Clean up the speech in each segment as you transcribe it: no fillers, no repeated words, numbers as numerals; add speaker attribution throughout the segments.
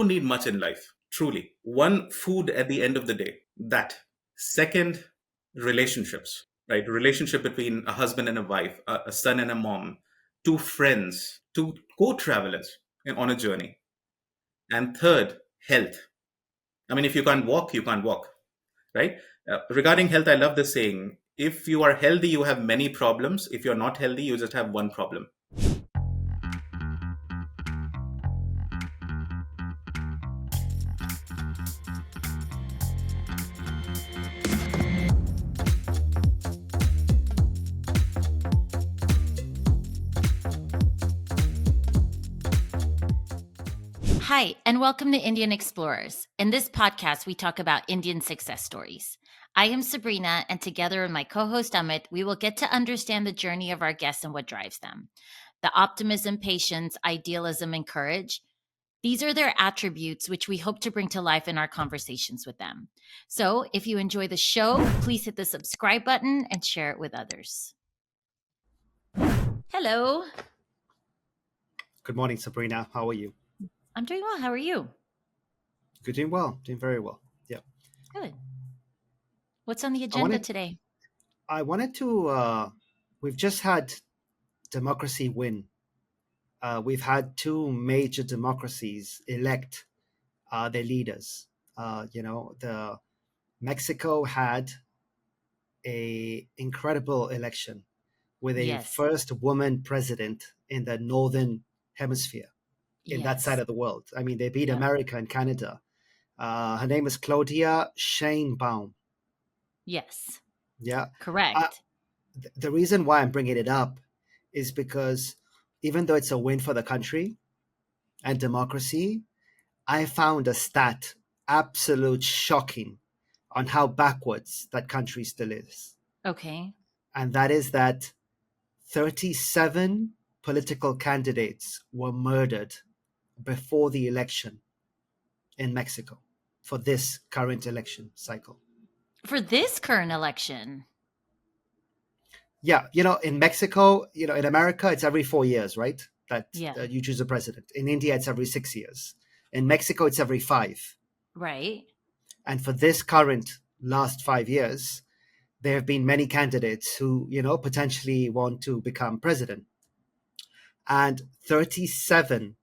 Speaker 1: need much in life, truly. One, food at the end of the day. That. Second, relationships, right? Relationship between a husband and a wife, a son and a mom, two friends, two co-travelers on a journey. And third, health. I mean, if you can't walk, you can't walk, right? Regarding health, I love the saying, if you are healthy, you have many problems. If you're not healthy, you just have one problem.
Speaker 2: Hi, and welcome to Indian Explorers. In this podcast, we talk about Indian success stories. I am Sabrina, and together with my co-host Amit, we will get to understand the journey of our guests and what drives them. The optimism, patience, idealism, and courage. These are their attributes, which we hope to bring to life in our conversations with them. So if you enjoy the show, please hit the subscribe button and share it with others. Hello.
Speaker 3: Good morning, Sabrina. How are you?
Speaker 2: I'm doing well. How are you?
Speaker 3: Good, doing well. Doing very well. Yeah.
Speaker 2: Good. What's on the agenda today?
Speaker 3: I wanted to, we've just had democracy win. We've had two major democracies elect their leaders. The Mexico had a incredible election with a first woman president in the northern hemisphere, in that side of the world. I mean, they beat America and Canada. Her name is Claudia Sheinbaum.
Speaker 2: Yes.
Speaker 3: Yeah.
Speaker 2: Correct.
Speaker 3: The reason why I'm bringing it up is because even though it's a win for the country and democracy, I found a stat absolute shocking on how backwards that country still is.
Speaker 2: Okay.
Speaker 3: And that is that 37 political candidates were murdered before the election in Mexico for this current election cycle.
Speaker 2: For this current election?
Speaker 3: Yeah, in Mexico, in America, it's every 4 years, right? That you choose a president. In India, it's every 6 years. In Mexico, it's every 5.
Speaker 2: Right.
Speaker 3: And for this current last 5 years, there have been many candidates who, potentially want to become president. And 37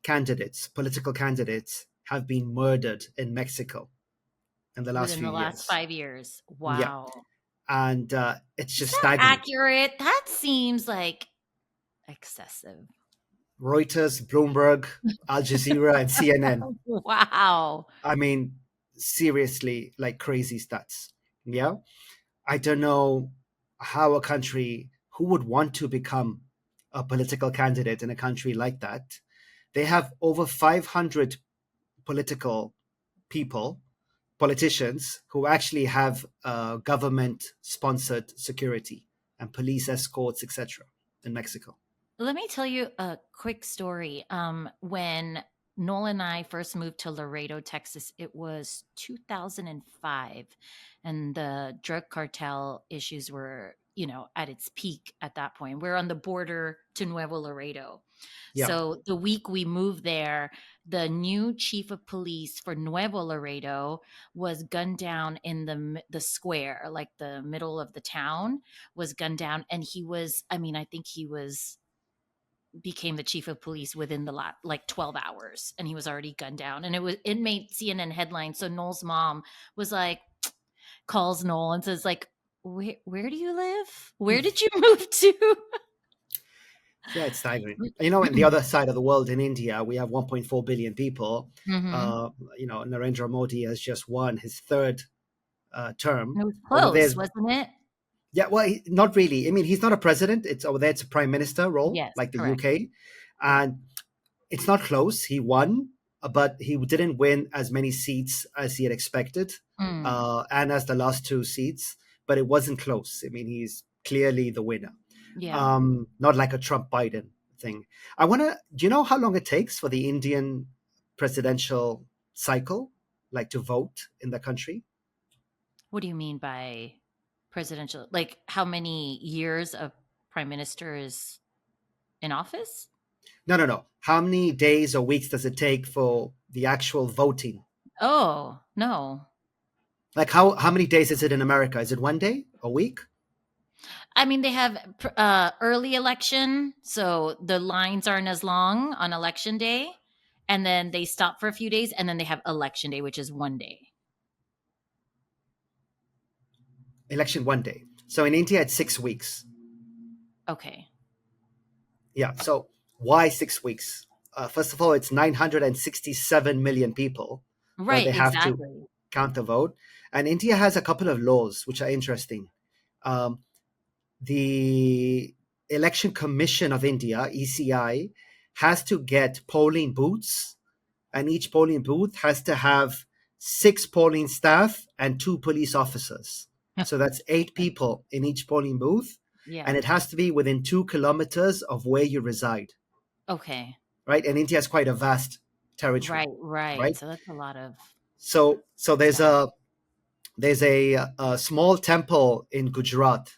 Speaker 3: candidates, political candidates, have been murdered in Mexico in the last
Speaker 2: Within
Speaker 3: few
Speaker 2: the last
Speaker 3: years.
Speaker 2: 5 years. Wow.
Speaker 3: Yeah. And it's just
Speaker 2: Is that
Speaker 3: staggering.
Speaker 2: accurate? That seems like excessive.
Speaker 3: Reuters, Bloomberg, Al Jazeera, and CNN.
Speaker 2: Wow.
Speaker 3: I mean, seriously, like crazy stats. Yeah. I don't know how a country who would want to become a political candidate in a country like that. They have over 500 political politicians who actually have government sponsored security and police escorts, etc. in Mexico.
Speaker 2: Let me tell you a quick story. When Noel and I first moved to Laredo, Texas, it was 2005, and the drug cartel issues were, at its peak at that point. We're on the border to Nuevo Laredo.
Speaker 3: Yeah.
Speaker 2: So the week we moved there, the new chief of police for Nuevo Laredo was gunned down in the square, like the middle of the town, was gunned down, and he was, I think he became the chief of police within the 12 hours, and he was already gunned down, and it made CNN headlines. So Noel's mom was like, calls Noel and says like, where do you live? Where did you move to?
Speaker 3: Yeah, it's staggering. In the other side of the world, in India, we have 1.4 billion people.
Speaker 2: Mm-hmm.
Speaker 3: Narendra Modi has just won his third term.
Speaker 2: It was close, wasn't it?
Speaker 3: Yeah, well, not really. I mean, he's not a president. It's over there. It's a prime minister role, like the
Speaker 2: correct.
Speaker 3: UK. And it's not close. He won, but he didn't win as many seats as he had expected, and as the last two seats. But it wasn't close. I mean, he's clearly the winner.
Speaker 2: Yeah.
Speaker 3: Not like a Trump-Biden thing. Do you know how long it takes for the Indian presidential cycle, like to vote in the country?
Speaker 2: What do you mean by presidential? Like how many years a prime minister is in office?
Speaker 3: No. How many days or weeks does it take for the actual voting.
Speaker 2: Oh, no.
Speaker 3: Like how many days is it in America? Is it one day, a week?
Speaker 2: I mean, they have early election, so the lines aren't as long on election day. And then they stop for a few days, and then they have election day, which is one day.
Speaker 3: Election one day. So in India, it's 6 weeks.
Speaker 2: Okay.
Speaker 3: Yeah. So why 6 weeks? First of all, it's 967 million people that
Speaker 2: Right,
Speaker 3: they have to
Speaker 2: exactly.
Speaker 3: count the vote. And India has a couple of laws which are interesting. Um, the Election Commission of India, ECI, has to get polling booths, and each polling booth has to have 6 polling staff and 2 police officers. So that's 8 people in each polling booth,
Speaker 2: Yeah.
Speaker 3: and it has to be within 2 kilometers of where you reside,
Speaker 2: Okay.
Speaker 3: right? And India is quite a vast territory,
Speaker 2: Right.
Speaker 3: right?
Speaker 2: So that's a lot of
Speaker 3: So there's
Speaker 2: stuff.
Speaker 3: a small temple in Gujarat,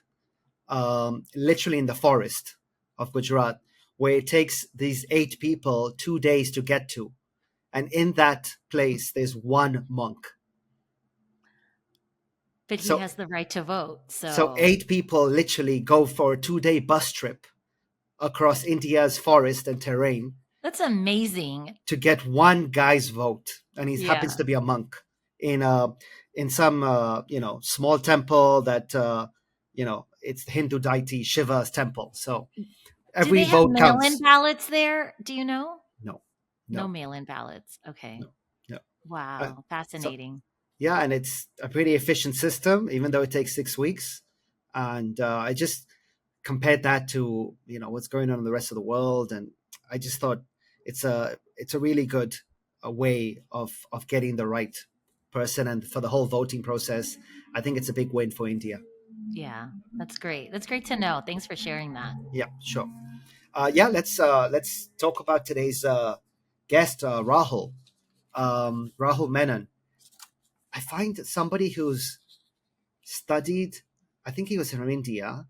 Speaker 3: literally in the forest of Gujarat, where it takes these 8 people 2 days to get to. And in that place, there's one monk.
Speaker 2: But he
Speaker 3: So,
Speaker 2: has the right to vote.
Speaker 3: so
Speaker 2: So
Speaker 3: 8 people literally go for a 2-day bus trip across India's forest and terrain
Speaker 2: that's amazing.
Speaker 3: to get one guy's vote, and he happens
Speaker 2: Yeah.
Speaker 3: to be a monk in some small temple that it's the Hindu deity Shiva's temple. So
Speaker 2: Do
Speaker 3: every
Speaker 2: they have
Speaker 3: vote
Speaker 2: mail-in
Speaker 3: counts.
Speaker 2: ballots there? Do you know?
Speaker 3: No,
Speaker 2: No
Speaker 3: no,
Speaker 2: mail-in ballots. Okay.
Speaker 3: no, no. Uh,
Speaker 2: Wow.
Speaker 3: so
Speaker 2: Fascinating.
Speaker 3: yeah, and it's a pretty efficient system, even though it takes 6 weeks. And I just compared that to what's going on in the rest of the world, and I just thought it's a really good way of getting the right person, and for the whole voting process, I think it's a big win for India.
Speaker 2: Yeah. That's great. That's great to know. Thanks for sharing that.
Speaker 3: Yeah, sure. Yeah, let's talk about today's guest, Rahul Menon. I find that somebody who's studied, I think he was from India,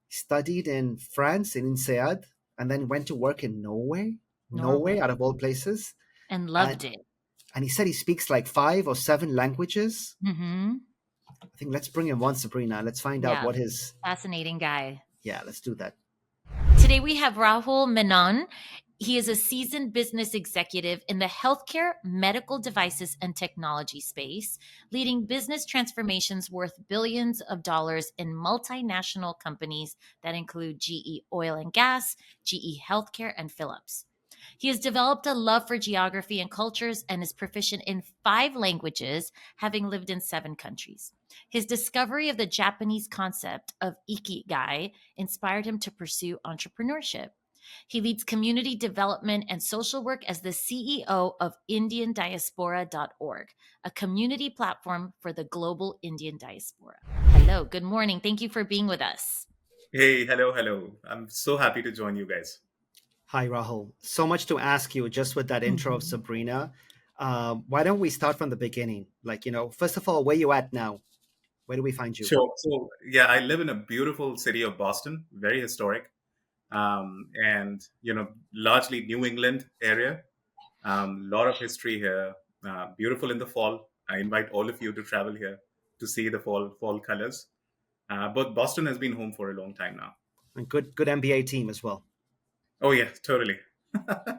Speaker 3: studied in France in INSEAD, and then went to work in Norway
Speaker 2: Norway.
Speaker 3: out of all places.
Speaker 2: And
Speaker 3: And
Speaker 2: loved it.
Speaker 3: and he said he speaks like 5 or 7 languages.
Speaker 2: Mm-hmm.
Speaker 3: I think let's bring him on, Sabrina. Let's find out
Speaker 2: Yeah.
Speaker 3: what his.
Speaker 2: Fascinating guy.
Speaker 3: Yeah, let's do that.
Speaker 2: Today we have Rahul Menon. He is a seasoned business executive in the healthcare, medical devices, and technology space, leading business transformations worth billions of dollars in multinational companies that include GE Oil and Gas, GE Healthcare, and Philips. He has developed a love for geography and cultures and is proficient in 5 languages, having lived in 7 countries. His discovery of the Japanese concept of Ikigai inspired him to pursue entrepreneurship. He leads community development and social work as the CEO of IndianDiaspora.org, a community platform for the global Indian diaspora. Hello, good morning. Thank you for being with us.
Speaker 1: Hey, hello, hello. I'm so happy to join you guys.
Speaker 3: Hi, Rahul. So much to ask you just with that intro of
Speaker 2: Mhm.
Speaker 3: Sabrina. Why don't we start from the beginning? Like, first of all, where you at now? Where do we find you?
Speaker 1: Sure. So, yeah, I live in a beautiful city of Boston, very historic, and largely New England area. Lot of history here. Beautiful in the fall. I invite all of you to travel here to see the fall colors. But Boston has been home for a long time now.
Speaker 3: And good NBA team as well.
Speaker 1: Oh yeah, totally.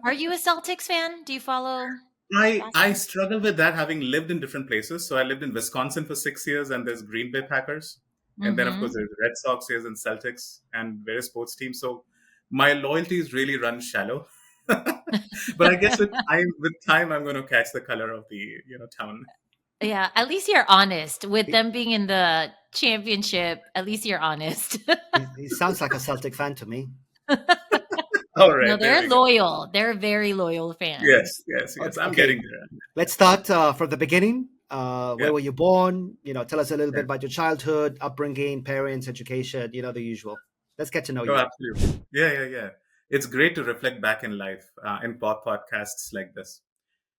Speaker 2: Are you a Celtics fan? Do you follow
Speaker 1: I
Speaker 2: basketball?
Speaker 1: struggle with that having lived in different places. So I lived in Wisconsin for 6 years, and there's Green Bay Packers, and then of course
Speaker 2: Mm-hmm.
Speaker 1: there's Red Sox here and Celtics and various sports teams. So my loyalties really run shallow. But I guess with time, I'm going to catch the color of the town.
Speaker 2: Yeah, at least you're honest. With them being in the championship, at least you're honest.
Speaker 3: He sounds like a Celtic fan to me.
Speaker 1: All
Speaker 2: No,
Speaker 1: right, there
Speaker 2: they're
Speaker 1: we go.
Speaker 2: loyal. They're very loyal fans.
Speaker 1: Yes, yes, yes.
Speaker 3: Okay,
Speaker 1: I'm
Speaker 3: okay.
Speaker 1: getting there.
Speaker 3: Let's start from the beginning. Where
Speaker 1: Yeah.
Speaker 3: were you born? Tell us a little
Speaker 1: Yeah.
Speaker 3: bit about your childhood, upbringing, parents, education. The usual. Let's get to know
Speaker 1: Oh,
Speaker 3: you.
Speaker 1: absolutely. Yeah, yeah, yeah. It's great to reflect back in life in podcasts like this.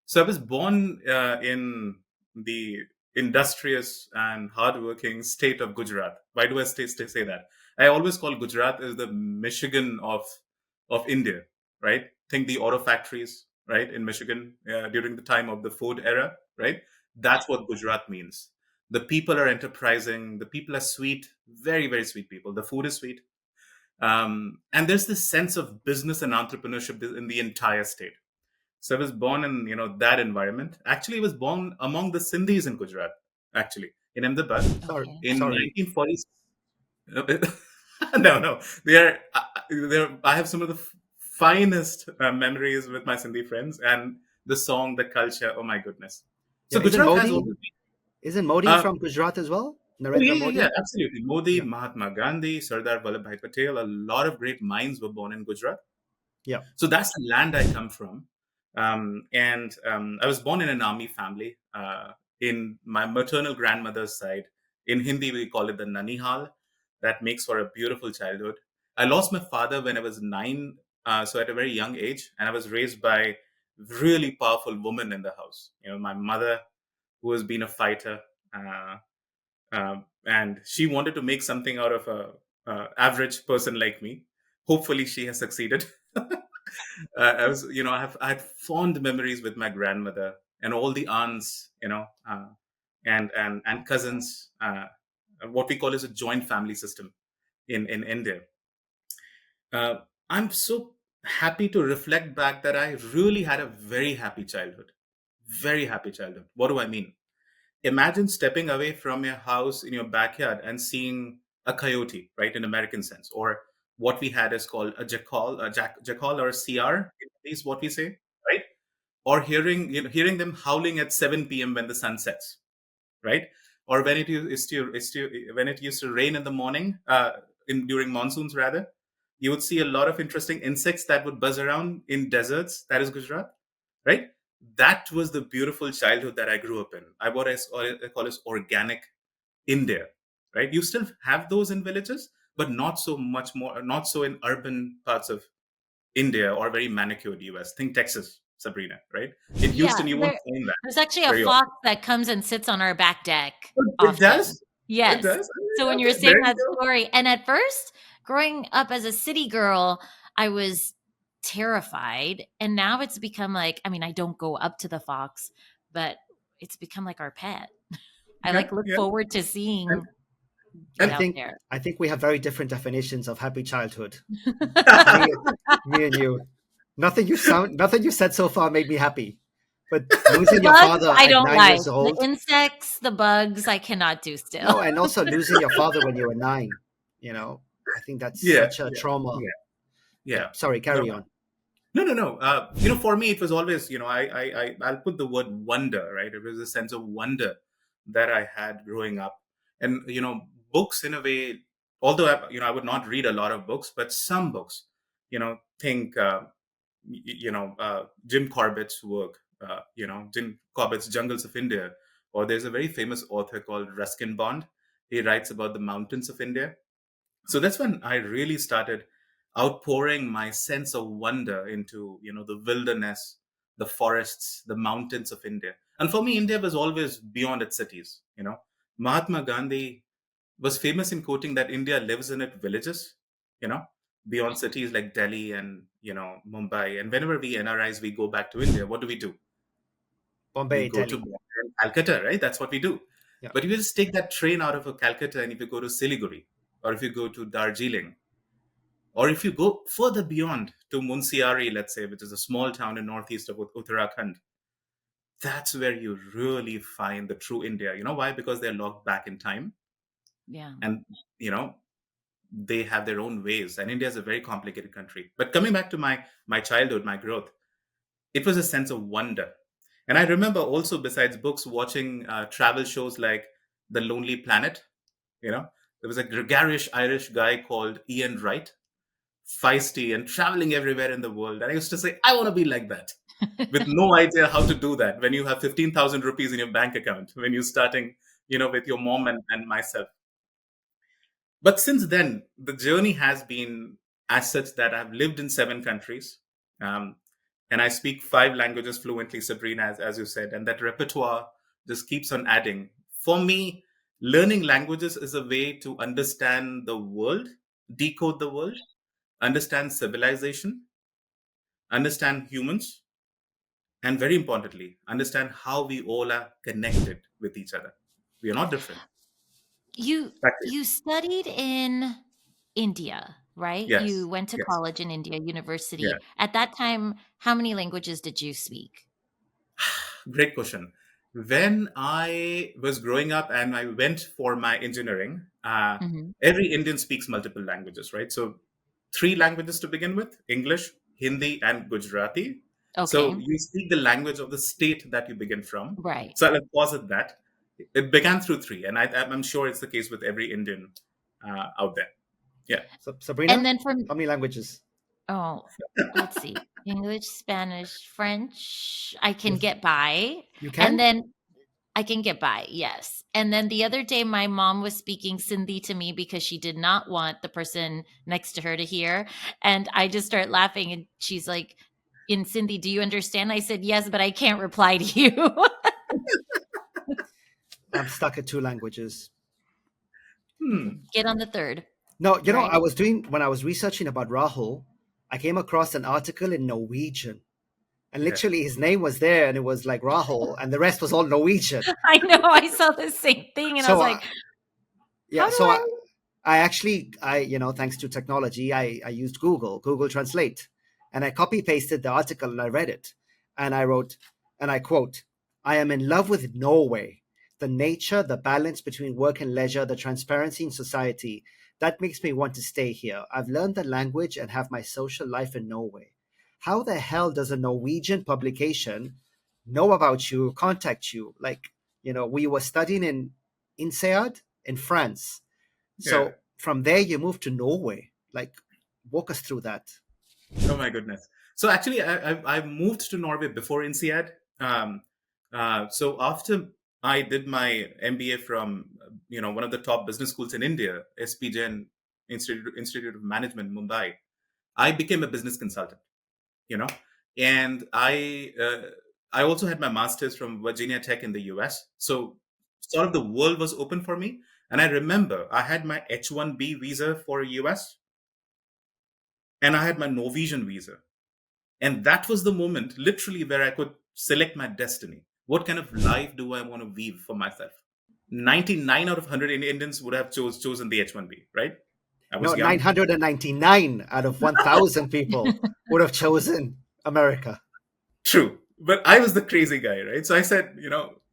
Speaker 1: So I was born in the industrious and hardworking state of Gujarat. Why do I say that? I always call Gujarat as the Michigan of India, right? Think the auto factories, right, in Michigan during the time of the Ford era, right? That's what Gujarat means. The people are enterprising. The people are sweet, very, very sweet people. The food is sweet. And there's this sense of business and entrepreneurship in the entire state. So I was born in, that environment. Actually, I was born among the Sindhis in Gujarat, actually, in Ahmedabad
Speaker 3: Sorry,
Speaker 2: Okay.
Speaker 1: in
Speaker 3: sorry.
Speaker 1: 1940s. No, no, they're. I have some of the finest memories with my Sindhi friends, and the song, the culture. Oh my goodness!
Speaker 3: Yeah,
Speaker 1: So
Speaker 3: isn't
Speaker 1: Gujarat has
Speaker 3: Modi?
Speaker 1: always
Speaker 3: Isn't Modi
Speaker 1: been.
Speaker 3: from Gujarat as well?
Speaker 1: Oh,
Speaker 3: Narendra
Speaker 1: yeah,
Speaker 3: Modi.
Speaker 1: absolutely. Modi,
Speaker 3: Yeah,
Speaker 1: Mahatma Gandhi, Sardar Vallabhbhai Patel. A lot of great minds were born in Gujarat.
Speaker 3: yeah.
Speaker 1: So that's the land I come from. And I was born in an army family in my maternal grandmother's side. In Hindi, we call it the Nanihal. That makes for a beautiful childhood. I lost my father when I was 9, so at a very young age, and I was raised by really powerful women in the house. My mother, who has been a fighter, uh, and she wanted to make something out of a average person like me. Hopefully, she has succeeded. I was, I had fond memories with my grandmother and all the aunts, and cousins. What we call is a joint family system in India. Uh, I'm so happy to reflect back that I really had a very happy childhood. Very happy childhood. What do I mean? Imagine stepping away from your house in your backyard and seeing a coyote, right, in American sense, or what we had is called a jackal, jackal or a CR, is what we say, right? Or hearing them howling at 7 p.m. when the sun sets, right? Or when when it used to rain in the morning, in during monsoons rather, you would see a lot of interesting insects that would buzz around in deserts. That is Gujarat, right? That was the beautiful childhood that I grew up in. I call it organic India, right? You still have those in villages, but not so much more, not so in urban parts of India or very manicured US. Think Texas, Sabrina, right? In
Speaker 2: Yeah,
Speaker 1: Houston, you won't find that
Speaker 2: there's actually a
Speaker 1: very often.
Speaker 2: fox that comes and sits on our back deck
Speaker 1: It
Speaker 2: often.
Speaker 1: does. It
Speaker 2: Yes.
Speaker 1: does.
Speaker 2: So when you were
Speaker 1: Okay, there
Speaker 2: saying
Speaker 1: you
Speaker 2: that
Speaker 1: go.
Speaker 2: story, and at first, growing up as a city girl, I was terrified. And now it's become like, I mean, I don't go up to the fox, but it's become like our pet. I
Speaker 1: Yeah,
Speaker 2: like look
Speaker 1: yeah.
Speaker 2: forward to
Speaker 1: And,
Speaker 2: seeing it
Speaker 3: I
Speaker 1: and
Speaker 2: out
Speaker 3: think
Speaker 2: there.
Speaker 3: I think we have very different definitions of happy childhood. Me, me and you. Nothing you said so far made me happy. But
Speaker 2: The
Speaker 3: losing your
Speaker 2: bugs,
Speaker 3: father
Speaker 2: I
Speaker 3: at
Speaker 2: don't
Speaker 3: nine
Speaker 2: like.
Speaker 3: years
Speaker 2: The
Speaker 3: old,
Speaker 2: insects, the bugs, I cannot do still.
Speaker 3: no, and also losing your father when you were 9. I think that's
Speaker 1: yeah,
Speaker 3: such a
Speaker 1: yeah,
Speaker 3: trauma.
Speaker 1: yeah,
Speaker 3: Yeah,
Speaker 1: yeah.
Speaker 3: sorry,
Speaker 1: No,
Speaker 3: carry on.
Speaker 1: no, no, no. For me, it was always, I'll put the word wonder, right? It was a sense of wonder that I had growing up, and books in a way. Although I would not read a lot of books, but some books, think, Jim Corbett's work, Jim Corbett's Jungles of India, or there's a very famous author called Ruskin Bond. He writes about the mountains of India. So that's when I really started outpouring my sense of wonder into the wilderness, the forests, the mountains of India. And for me, India was always beyond its cities. Mahatma Gandhi was famous in quoting that India lives in its villages, you know beyond cities like Delhi and Mumbai. And whenever we NRIs, we go back to India, what do? We
Speaker 3: Bombay,
Speaker 1: go to
Speaker 3: Delhi.
Speaker 1: Bombay and Calcutta, right? That's what we do.
Speaker 3: Yeah.
Speaker 1: But if you just take that train out of a Calcutta, and if you go to Siliguri, or if you go to Darjeeling, or if you go further beyond to Munsiari, let's say, which is a small town in northeast of Uttarakhand, that's where you really find the true India. You know why? Because they're locked back in time,
Speaker 2: Yeah.
Speaker 1: and you know they have their own ways. And India is a very complicated country. But coming back to my childhood, my growth, it was a sense of wonder. And I remember also, besides books, watching travel shows like The Lonely Planet. There was a gregarious Irish guy called Ian Wright, feisty and traveling everywhere in the world. And I used to say, I want to be like that, with no idea how to do that when you have 15,000 rupees in your bank account, when you're starting, with your mom and myself. But since then, the journey has been as such that I've lived in 7 countries. Um, and I speak 5 languages fluently, Sabrina, as you said, and that repertoire just keeps on adding. For me, learning languages is a way to understand the world, decode the world, understand civilization, understand humans, and very importantly, understand how we all are connected with each other. We are not different.
Speaker 2: You
Speaker 1: Back to you.
Speaker 2: you studied in India, right?
Speaker 1: Yes,
Speaker 2: You went to
Speaker 1: yes,
Speaker 2: college in India,
Speaker 1: yeah.
Speaker 2: university. At that time, how many languages did you speak?
Speaker 1: Great question. When I was growing up and I went for my engineering,
Speaker 2: Mhm.
Speaker 1: every Indian speaks multiple languages, right? So, three languages to begin with: English, Hindi, and Gujarati. So,
Speaker 2: Okay.
Speaker 1: you speak the language of the state that you begin from.
Speaker 2: Right.
Speaker 1: So, I'll pause at that. It began through three, and I'm sure it's the case with every Indian out there. Yeah,
Speaker 2: And
Speaker 3: Sabrina,
Speaker 2: then from
Speaker 3: how many languages?
Speaker 2: oh, let's see. English, Spanish, French, I can
Speaker 3: Yes,
Speaker 2: get by.
Speaker 3: you
Speaker 2: And
Speaker 3: can.
Speaker 2: then I can get by, yes. And then the other day, my mom was speaking Sindhi to me because she did not want the person next to her to hear. And I just start laughing. And she's like, in Sindhi, do you understand? I said, yes, but I can't reply to you.
Speaker 3: I'm stuck at two languages.
Speaker 1: hmm.
Speaker 2: Get on the third,
Speaker 3: No, I
Speaker 2: right?
Speaker 3: was doing when I was researching about Rahul, I came across an article in Norwegian, and
Speaker 1: Yeah,
Speaker 3: literally his name was there, and it was like Rahul, and the rest was all Norwegian.
Speaker 2: I know. I saw the same thing and I was
Speaker 3: So
Speaker 2: like, how
Speaker 3: yeah,
Speaker 2: do
Speaker 3: so
Speaker 2: I?
Speaker 3: I actually thanks to technology, I used Google Translate, and I copy pasted the article and I read it, and I wrote, and I quote, "I am in love with Norway. The nature, the balance between work and leisure, the transparency in society, that makes me want to stay here. I've learned the language and have my social life in Norway. How the hell does a Norwegian publication know about you, contact you? Like, we were studying in INSEAD in France.
Speaker 1: yeah.
Speaker 3: So from there, you moved to Norway. Like, walk us through that.
Speaker 1: Oh my goodness. So actually, I moved to Norway before INSEAD. So after I did my MBA from one of the top business schools in India, SPJN Institute of Management, Mumbai, I became a business consultant. You know, and I also had my master's from Virginia Tech in the US. So sort of the world was open for me. And I remember I had my H-1B visa for US, and I had my Norwegian visa. And that was the moment, literally, where I could select my destiny. What kind of life do I want to weave for myself? 99 out of 100 Indians would have chosen the H1B, right? I
Speaker 3: No,
Speaker 1: was young.
Speaker 3: 999 out of 1,000 people would have chosen America.
Speaker 1: True. But I was the crazy guy, right? So I said,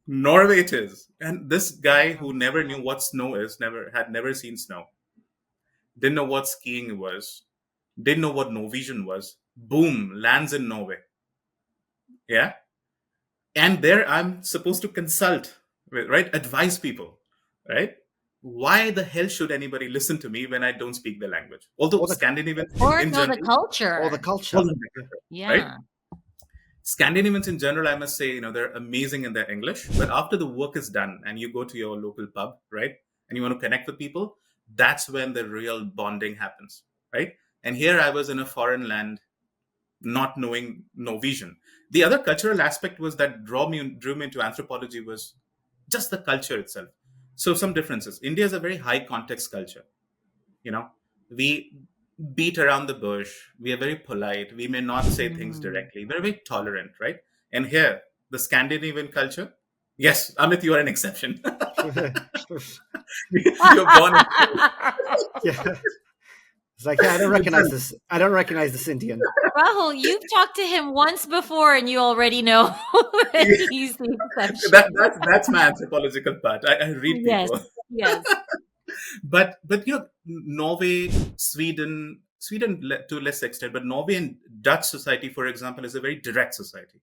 Speaker 1: Norway it is. And this guy who never knew what snow is, never seen snow, didn't know what skiing was, didn't know what Norwegian was, boom, lands in Norway. Yeah. And there I'm supposed to consult with, right, advise people, right? Why the hell should anybody listen to me when I don't speak the language? Although
Speaker 3: Or the
Speaker 1: Scandinavians
Speaker 2: Or
Speaker 1: in
Speaker 2: know the
Speaker 1: general,
Speaker 3: or the
Speaker 2: culture.
Speaker 3: culture. Yeah.
Speaker 1: right?
Speaker 2: Yeah.
Speaker 1: Scandinavians in general, I must say, they're amazing in their English. But after the work is done and you go to your local pub, right, and you want to connect with people, that's when the real bonding happens, right? And here I was in a foreign land, not knowing Norwegian. The other cultural aspect was that drew me into anthropology was just the culture itself. So some differences. India is a very high context culture. You know, we beat around the bush. We are very polite. We may not say things
Speaker 2: Mm.
Speaker 1: directly. We're very tolerant, right? And here, the Scandinavian culture. Yes, Amit, you are an exception. You're born.
Speaker 3: Yeah. It's like, yeah, I don't recognize
Speaker 1: In,
Speaker 3: this. I don't recognize this Indian.
Speaker 2: Rahul, you've talked to him once before and you already know that he's the exception.
Speaker 1: that's my anthropological part. I read
Speaker 2: Yes.
Speaker 1: people.
Speaker 2: Yes.
Speaker 1: But Norway, Sweden to a less extent, but Norway and Dutch society, for example, is a very direct society.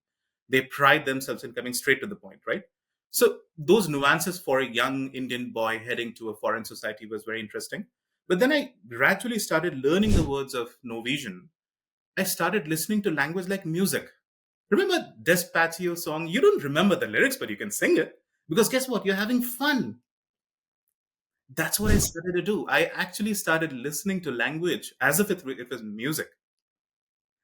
Speaker 1: They pride themselves in coming straight to the point, right? So those nuances for a young Indian boy heading to a foreign society was very interesting. But then I gradually started learning the words of Norwegian. I started listening to language like music. Remember Despacito song? You don't remember the lyrics, but you can sing it. Because guess what? You're having fun. That's what I started to do. I actually started listening to language as if it was music.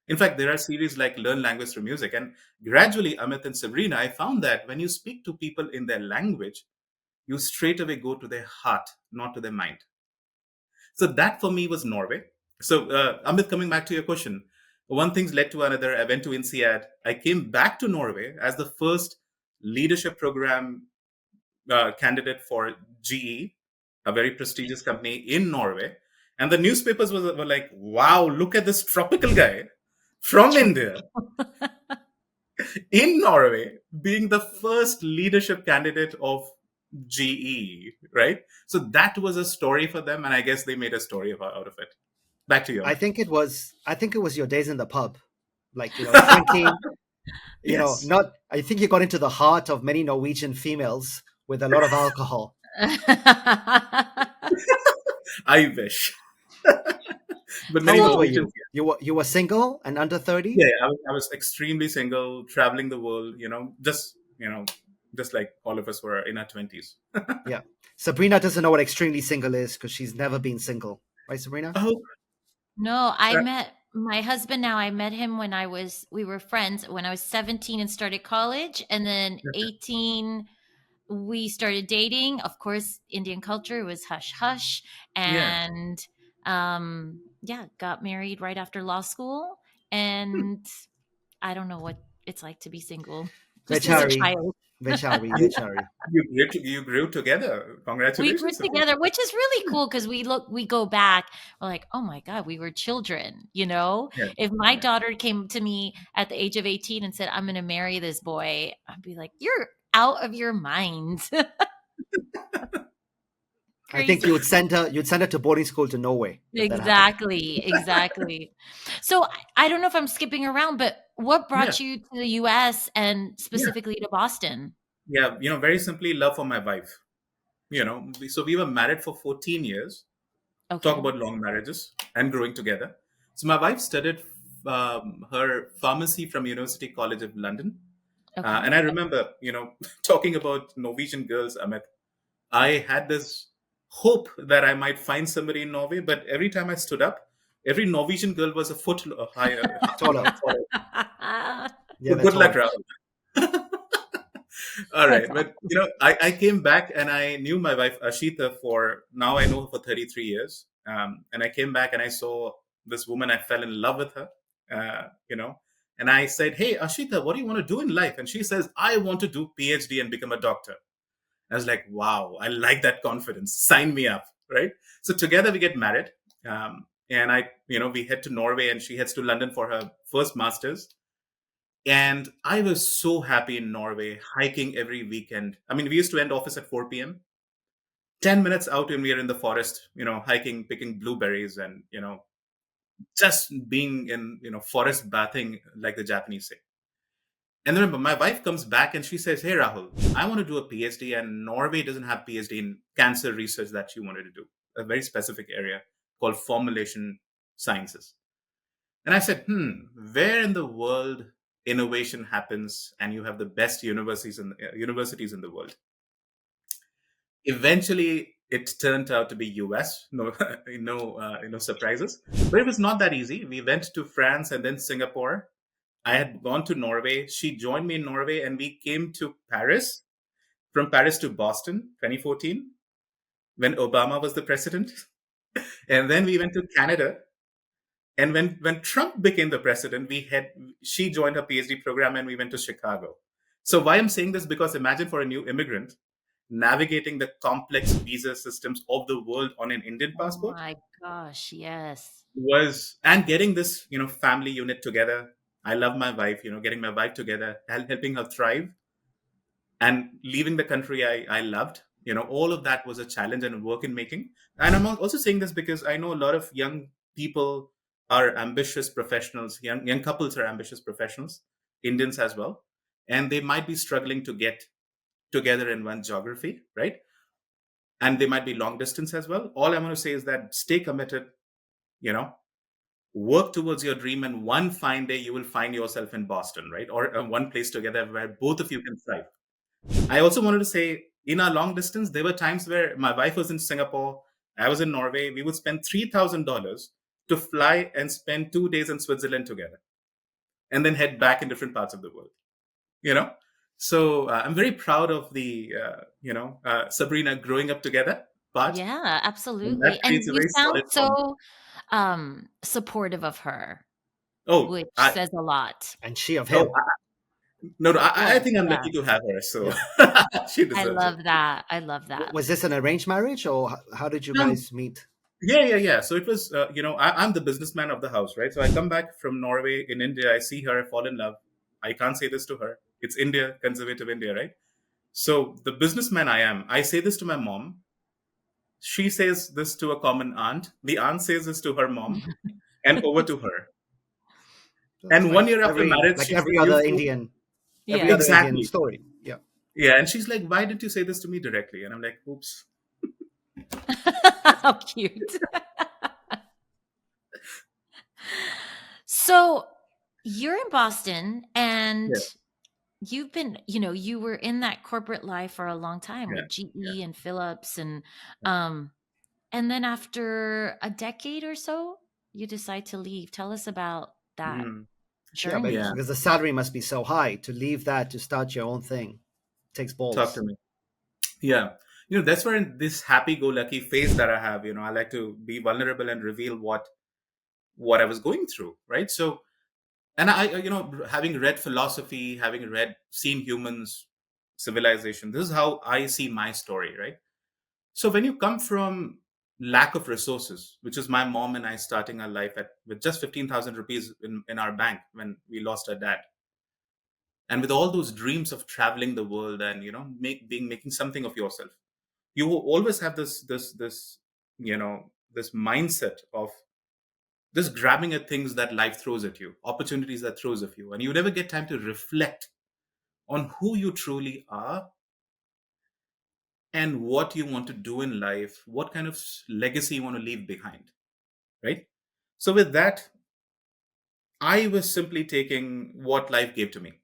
Speaker 1: In fact, there are series like Learn Language Through Music. And gradually, Amit and Sabrina, I found that when you speak to people in their language, you straight away go to their heart, not to their mind. So that for me was Norway. So, Amit, coming back to your question, One thing led to another. I went to INSEAD. I came back to Norway as the first leadership program candidate for GE, a very prestigious company in Norway. And the newspapers were like, wow, look at this tropical guy from India in Norway being the first leadership candidate of GE, right? So that was a story for them. And I guess they made a story out of it. Back to you.
Speaker 3: I think it was your days in the pub, like, drinking.
Speaker 1: Yes,
Speaker 3: Not. I think you got into the heart of many Norwegian females with a lot of alcohol.
Speaker 1: I wish. But
Speaker 3: How
Speaker 1: many
Speaker 3: old were
Speaker 1: Norwegians,
Speaker 3: you? You were single and under 30?
Speaker 1: yeah, I was extremely single, traveling the world, just like all of us were in our 20s.
Speaker 3: Yeah. Sabrina doesn't know what extremely single is because she's never been single. Right, Sabrina?
Speaker 1: Oh,
Speaker 2: No, I
Speaker 1: uh,
Speaker 2: met my husband now. I met him when we were friends when I was 17 and started college. And then 18, we started dating. Of course, Indian culture was hush hush.
Speaker 1: yeah.
Speaker 2: And yeah, got married right after law school. And I don't know what it's like to be single, just as a
Speaker 3: Vechari.
Speaker 2: child.
Speaker 3: Vechari.
Speaker 1: You,
Speaker 3: Vechari.
Speaker 1: you grew together.
Speaker 2: We grew
Speaker 1: Congratulations, Sabrina.
Speaker 2: together, which is really cool because we go back, we're like, oh my God, we were children, you know?
Speaker 1: Yeah,
Speaker 2: If my
Speaker 1: yeah.
Speaker 2: daughter came to me at the age of 18 and said, I'm going to marry this boy, I'd be like, you're out of your mind.
Speaker 3: I think
Speaker 2: Crazy.
Speaker 3: you'd send her to boarding school to Norway if that happened.
Speaker 2: Exactly. Exactly. So I don't know if I'm skipping around, but what
Speaker 1: Yeah,
Speaker 2: brought you to the US and
Speaker 1: yeah,
Speaker 2: specifically to Boston?
Speaker 1: yeah. Very simply, love for my wife. So we were married for 14 years. Talk
Speaker 2: Okay.
Speaker 1: about long marriages and growing together. So my wife studied her pharmacy from University College of London.
Speaker 2: Okay.
Speaker 1: And I remember, talking about Norwegian girls, Amit, I had this hope that I might find somebody in Norway, but every time I stood up, every Norwegian girl was a foot higher.
Speaker 3: Taller.
Speaker 1: Taller.
Speaker 3: Yeah,
Speaker 1: So
Speaker 3: they're
Speaker 1: good luck,
Speaker 3: taller.
Speaker 1: Rahul. All
Speaker 2: That's
Speaker 1: right. But, I came back and I knew my wife, Ashita, for now I know her for 33 years. And I came back and I saw this woman. I fell in love with her, uh, you know, and I said, hey, Ashita, what do you want to do in life? And she says, I want to do PhD and become a doctor. I was like, wow, I like that confidence. Sign me up. Right. So together we get married. And we head to Norway and she heads to London for her first master's. And I was so happy in Norway, hiking every weekend. I mean, we used to end office at 4 p.m. 10 minutes out, and we are in the forest, hiking, picking blueberries, and, just being in, forest bathing, like the Japanese say. And then remember, my wife comes back and she says, hey, Rahul, I want to do a PhD, and Norway doesn't have PhD in cancer research that she wanted to do, a very specific area called formulation sciences. And I said, where in the world innovation happens and you have the best universities in the world? Eventually, it turned out to be US. No, no surprises. But it was not that easy. We went to France and then Singapore. I had gone to Norway. She joined me in Norway, and we came to Paris. From Paris to Boston, 2014, when Obama was the president. And then we went to Canada. And when Trump became the president, she joined her PhD program and we went to Chicago. So why I'm saying this, because imagine for a new immigrant navigating the complex visa systems of the world on an Indian
Speaker 2: Oh
Speaker 1: passport
Speaker 2: my gosh, yes.
Speaker 1: and getting this, family unit together. I love my wife, getting my wife together, helping her thrive, and leaving the country I loved. All of that was a challenge and a work in making. And I'm also saying this because I know a lot of young people are ambitious professionals. Young couples are ambitious professionals, Indians as well, and they might be struggling to get together in one geography, right? And they might be long distance as well. All I'm going to say is that stay committed, you know work towards your dream, and one fine day you will find yourself in Boston, right? Or one place together where both of you can thrive. I also wanted to say, in our long distance, there were times where my wife was in Singapore, I was in Norway. We would spend $3,000 to fly and spend 2 days in Switzerland together, and then head back in different parts of the world. You know, so I'm very proud of the Sabrina growing up together part,
Speaker 2: Yeah,
Speaker 1: and that
Speaker 2: absolutely. And
Speaker 1: creates a
Speaker 2: you
Speaker 1: very
Speaker 2: sound
Speaker 1: solid bond.
Speaker 2: so supportive of her.
Speaker 1: Oh,
Speaker 2: which says a lot.
Speaker 3: And she of
Speaker 1: oh,
Speaker 3: him.
Speaker 1: no, no. I
Speaker 2: Well,
Speaker 1: think I'm
Speaker 2: yeah,
Speaker 1: lucky to have her, so
Speaker 3: Yeah.
Speaker 1: she
Speaker 2: I
Speaker 1: deserves it.
Speaker 2: love that. I love that.
Speaker 3: Was this an arranged marriage, or how did you
Speaker 1: Um,
Speaker 3: guys meet?
Speaker 1: yeah, yeah, yeah. So it was, I'm the businessman of the house, right? So I come back from Norway in India. I see her, I fall in love. I can't say this to her. It's India, conservative India, right? So the businessman I am, I say this to my mom. She says this to a common aunt. The aunt says this to her mom, and over to her.
Speaker 3: So it's
Speaker 1: And 1 year after marriage,
Speaker 3: like
Speaker 1: she said, "You fool."
Speaker 3: every
Speaker 2: Yeah.
Speaker 3: other Indian
Speaker 1: Exactly.
Speaker 3: story. Yeah.
Speaker 1: Yeah, and she's like, "Why didn't you say this to me directly?" And I'm like, "Oops."
Speaker 2: How cute. So you're in Boston and
Speaker 1: Yeah,
Speaker 2: you've been, you were in that corporate life for a long time
Speaker 1: yeah,
Speaker 2: with
Speaker 1: yeah.
Speaker 2: GE and Philips
Speaker 1: Yeah.
Speaker 2: and then after a decade or so, you decide to leave. Tell us about that
Speaker 1: Mhm.
Speaker 3: Yeah, but
Speaker 1: Yeah.
Speaker 2: journey.
Speaker 3: because the salary must be so high to leave that to start your own thing takes
Speaker 1: Talk to
Speaker 3: balls.
Speaker 1: me. Yeah. That's where in this happy-go-lucky phase that I have, I like to be vulnerable and reveal what I was going through, right? So, and having read philosophy, having seen humans, civilization, this is how I see my story, right? So when you come from lack of resources, which is my mom and I starting our life with just 15,000 rupees in our bank when we lost our dad, and with all those dreams of traveling the world and making something of yourself, you will always have this mindset of just grabbing at things that life throws at you, opportunities that throws at you, and you never get time to reflect on who you truly are and what you want to do in life, what kind of legacy you want to leave behind, right? So with that, I was simply taking what life gave to me,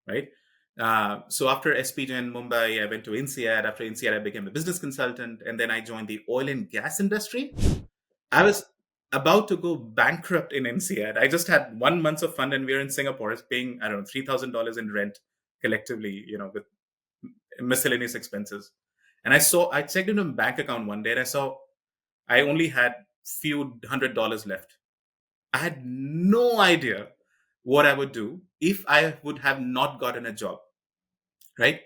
Speaker 1: right? So after SPJ in Mumbai, I went to INSEAD. After INSEAD, I became a business consultant, and then I joined the oil and gas industry. I was about to go bankrupt in INSEAD. I just had 1 month of fun, and we were in Singapore, paying, I don't know, $3,000 in rent collectively, with miscellaneous expenses. And I checked into my bank account one day, and I saw I only had few $100 left. I had no idea what I would do if I would have not gotten a job, right?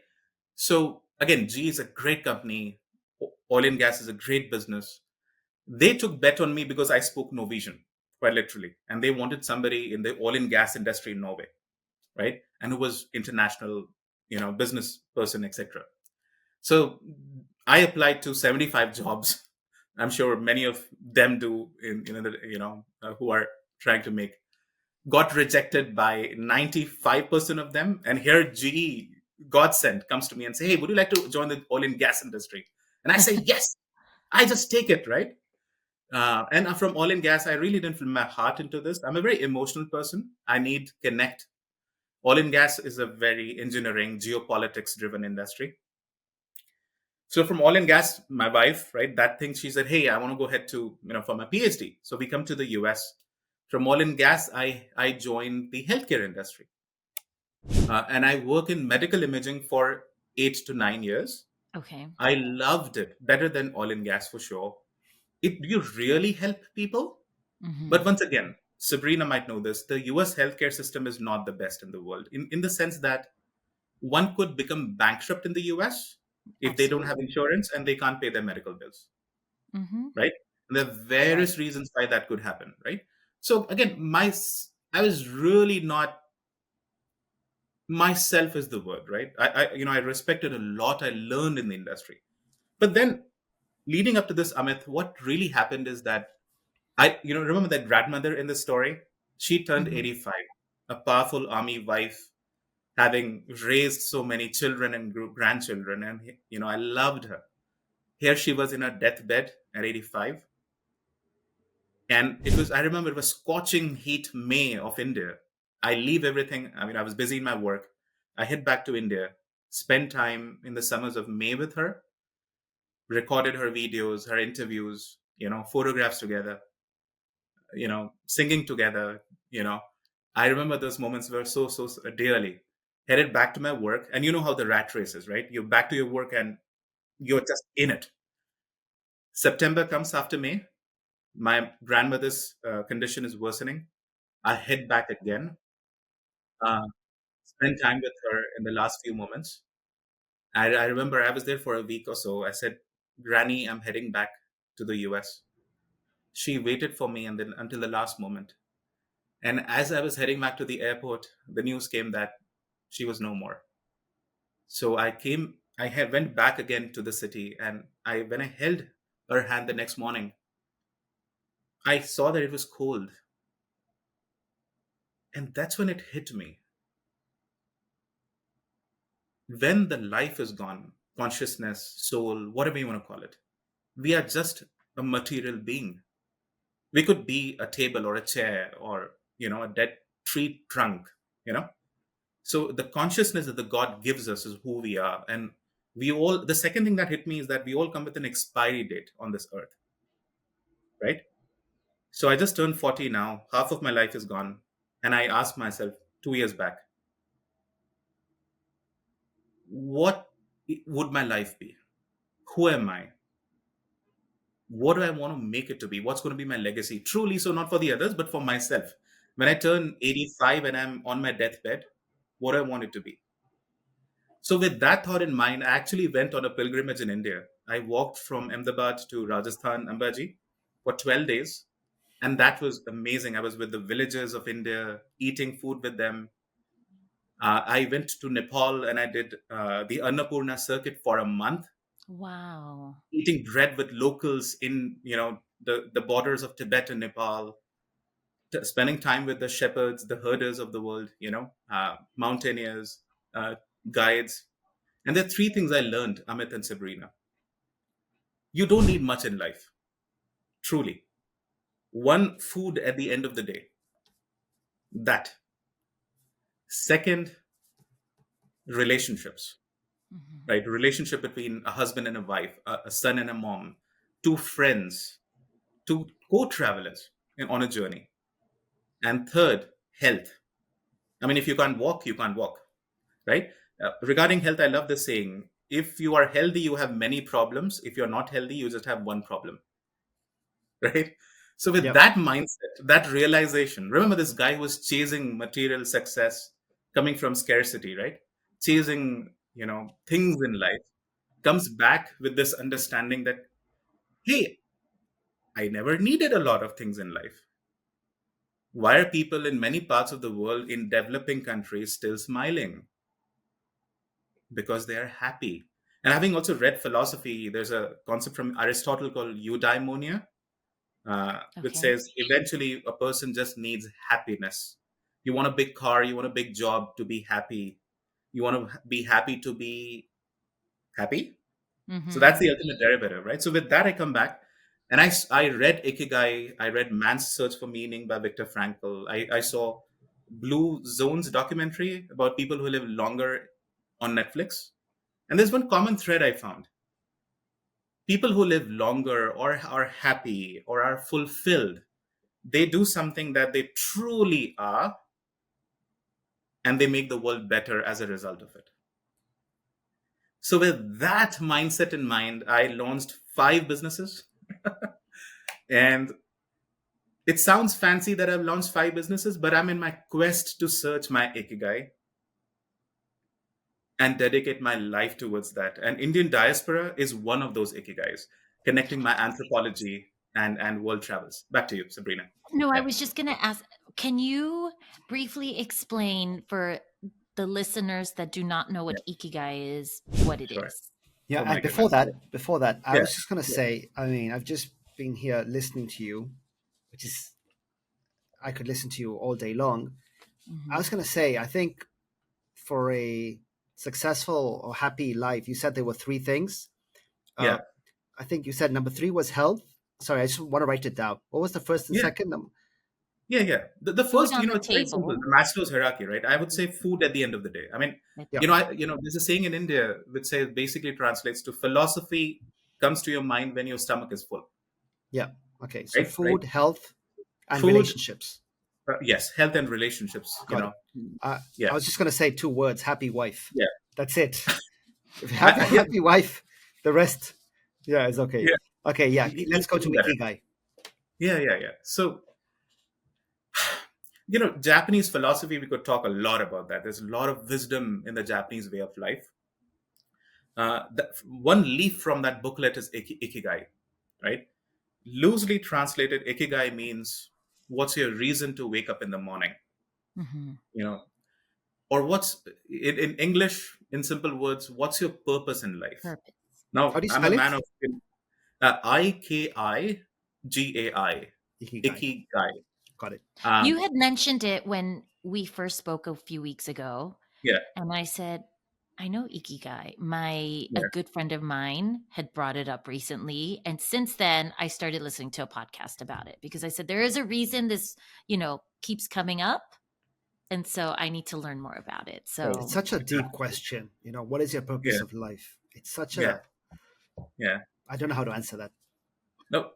Speaker 1: So again, G is a great company. Oil and gas is a great business. They took bet on me because I spoke Norwegian, quite literally, and they wanted somebody in the oil and gas industry in Norway, right? And who was international, business person, etc. So I applied to 75 jobs. I'm sure many of them do who are trying to make, got rejected by 95% of them. And here GE, Godsend, comes to me and say, "Hey, would you like to join the oil and gas industry?" And I say, "Yes." I just take it, right? And from oil and gas, I really didn't put my heart into this. I'm a very emotional person. I need connect. Oil and gas is a very engineering, geopolitics driven industry. So from oil and gas, my wife, right, that thing, she said, "Hey, I want to go ahead to, for my PhD." So we come to the US. From oil and gas, I joined the healthcare industry. And I work in medical imaging for 8 to 9 years.
Speaker 2: Okay.
Speaker 1: I loved it better than oil and gas for sure. You really help people.
Speaker 2: Hmm.
Speaker 1: But once again, Sabrina might know this, the US healthcare system is not the best in the world, in the sense that one could become bankrupt in the US if they don't have
Speaker 2: Absolutely.
Speaker 1: insurance and they can't pay their medical bills,
Speaker 2: Hmm.
Speaker 1: right? And there are
Speaker 2: Right.
Speaker 1: various reasons why that could happen, right? So again, I was really not myself is the word, right? I respected a lot. I learned in the industry, but then leading up to this, Amit, what really happened is that remember that grandmother in the story? She turned
Speaker 2: Hmm.
Speaker 1: 85, a powerful army wife, having raised so many children and grandchildren. And, I loved her. Here she was in her deathbed at 85. And I remember it was scorching heat May of India. I leave everything. I mean, I was busy in my work. I head back to India, spend time in the summers of May with her, recorded her videos, her interviews, photographs together, singing together, you know. I remember those moments were so dearly. Headed back to my work, and you know how the rat race is, right? You're back to your work and you're just in it. September comes after May. My grandmother's condition is worsening. I head back again, uh, spend time with her in the last few moments. I remember I was there for a week or so. I said, Granny, I'm heading back to the US. She waited for me and then until the last moment. And as I was heading back to the airport, the news came that she was no more. So went back again to the city, and when I held her hand the next morning, I saw that it was cold. And that's when it hit me. When the life is gone, consciousness, soul, whatever you want to call it, we are just a material being. We could be a table or a chair or, a dead tree trunk, you know. So the consciousness that the God gives us is who we are. And the second thing that hit me is that we all come with an expiry date on this earth, right? So I just turned 40 now. Half of my life is gone. And I asked myself 2 years back, what would my life be? Who am I? What do I want to make it to be? What's going to be my legacy? Truly, so not for the others, but for myself. When I turn 85 and I'm on my deathbed, what do I want it to be? So, with that thought in mind, I actually went on a pilgrimage in India. I walked from Ahmedabad to Rajasthan, Ambaji, for 12 days. And that was amazing. I was with the villagers of India, eating food with them. I went to Nepal and I did the Annapurna circuit for a month,
Speaker 2: Wow.
Speaker 1: eating bread with locals in, the borders of Tibet and Nepal, spending time with the shepherds, the herders of the world, mountaineers, uh, guides. And there are three things I learned, Amit and Sabrina. You don't need much in life, truly. One, food at the end of the day. That. Second, relationships,
Speaker 2: Mhm.
Speaker 1: right? Relationship between a husband and a wife, a son and a mom, two friends, two co-travelers on a journey. And third, health. I mean, if you can't walk, you can't walk, right? Regarding health, I love the saying, if you are healthy, you have many problems. If you're not healthy, you just have one problem. Right? So with
Speaker 3: Yep.
Speaker 1: that mindset, that realization, remember this guy was chasing material success coming from scarcity, right? Chasing, things in life, comes back with this understanding that, hey, I never needed a lot of things in life. Why are people in many parts of the world in developing countries still smiling? Because they are happy. And having also read philosophy, there's a concept from Aristotle called eudaimonia, which
Speaker 2: Okay.
Speaker 1: says eventually a person just needs happiness. You want a big car, you want a big job to be happy. You want to be happy to be happy. So
Speaker 2: Mm-hmm.
Speaker 1: that's the ultimate derivative, right? So with that, I come back and I read Ikigai. I read Man's Search for Meaning by Viktor Frankl. I saw Blue Zones documentary about people who live longer on Netflix. And there's one common thread I found. People who live longer or are happy or are fulfilled, they do something that they truly are, and they make the world better as a result of it. So, with that mindset in mind, I launched 5 businesses. And it sounds fancy that I've launched 5 businesses, but I'm in my quest to search my Ikigai and dedicate my life towards that. And Indian diaspora is one of those Ikigais, connecting my anthropology and world travels. Back to you, Sabrina.
Speaker 2: No, I
Speaker 1: Yeah,
Speaker 2: was just going to ask, can you briefly explain for the listeners that do not know
Speaker 1: yeah,
Speaker 2: what Ikigai is, what it
Speaker 1: sure.
Speaker 2: is?
Speaker 3: Yeah,
Speaker 1: Oh my
Speaker 3: and before
Speaker 1: goodness.
Speaker 3: that, before that, I
Speaker 1: Yeah,
Speaker 3: was just going to
Speaker 1: yeah,
Speaker 3: say, I mean, I've just been here listening to you, which is I could listen to you all day long. I
Speaker 2: Mm-hmm.
Speaker 3: was going to say, I think for a successful or happy life, you said there were three things. Uh,
Speaker 1: yeah,
Speaker 3: I think you said number three was health. Sorry, I just want to write it down. What was the first and
Speaker 1: yeah,
Speaker 3: second?
Speaker 1: yeah, yeah. The
Speaker 2: Food
Speaker 1: first,
Speaker 2: on the
Speaker 1: it's very simple.
Speaker 2: table.
Speaker 1: The Maslow's hierarchy, right? I would say food at the end of the day. I mean,
Speaker 3: Yeah,
Speaker 1: there's a saying in India which says basically translates to philosophy comes to your mind when your stomach is full,
Speaker 3: yeah. Okay, so
Speaker 1: right? Right.
Speaker 3: food, health, and
Speaker 1: Food,
Speaker 3: relationships.
Speaker 1: yes, health and relationships.
Speaker 3: Got it. I
Speaker 1: Yeah,
Speaker 3: was just going to say two words: happy wife.
Speaker 1: yeah,
Speaker 3: That's it. If you have a
Speaker 1: yeah,
Speaker 3: happy wife, the rest, yeah, is okay.
Speaker 1: yeah.
Speaker 3: Okay, yeah. Let's go to
Speaker 1: Even better.
Speaker 3: Ikigai.
Speaker 1: Yeah, yeah, yeah. So Japanese philosophy, we could talk a lot about that. There's a lot of wisdom in the Japanese way of life. One leaf from that booklet is Ikigai, right? Loosely translated, Ikigai means what's your reason to wake up in the morning,
Speaker 2: Hmm.
Speaker 1: you know, or what's in English, in simple words, what's your purpose in life?
Speaker 2: Purpose.
Speaker 3: How
Speaker 1: Now,
Speaker 3: do you
Speaker 1: I'm a
Speaker 3: spell
Speaker 1: man
Speaker 3: it?
Speaker 1: of Ikigai,
Speaker 3: Ikigai.
Speaker 1: Ikigai.
Speaker 3: Got it.
Speaker 2: You
Speaker 1: Um,
Speaker 2: had mentioned it when we first spoke a few weeks ago,
Speaker 1: yeah,
Speaker 2: and I said, I know Ikigai. A
Speaker 1: yeah.
Speaker 2: good friend of mine had brought it up recently, and since then I started listening to a podcast about it because I said there is a reason this, keeps coming up, and so I need to learn more about it.
Speaker 3: Right. It's
Speaker 2: So,
Speaker 3: such a deep question. What is your purpose
Speaker 1: Yeah,
Speaker 3: of life? It's such
Speaker 1: yeah,
Speaker 3: a,
Speaker 1: yeah.
Speaker 3: I don't know how to answer that.
Speaker 1: No,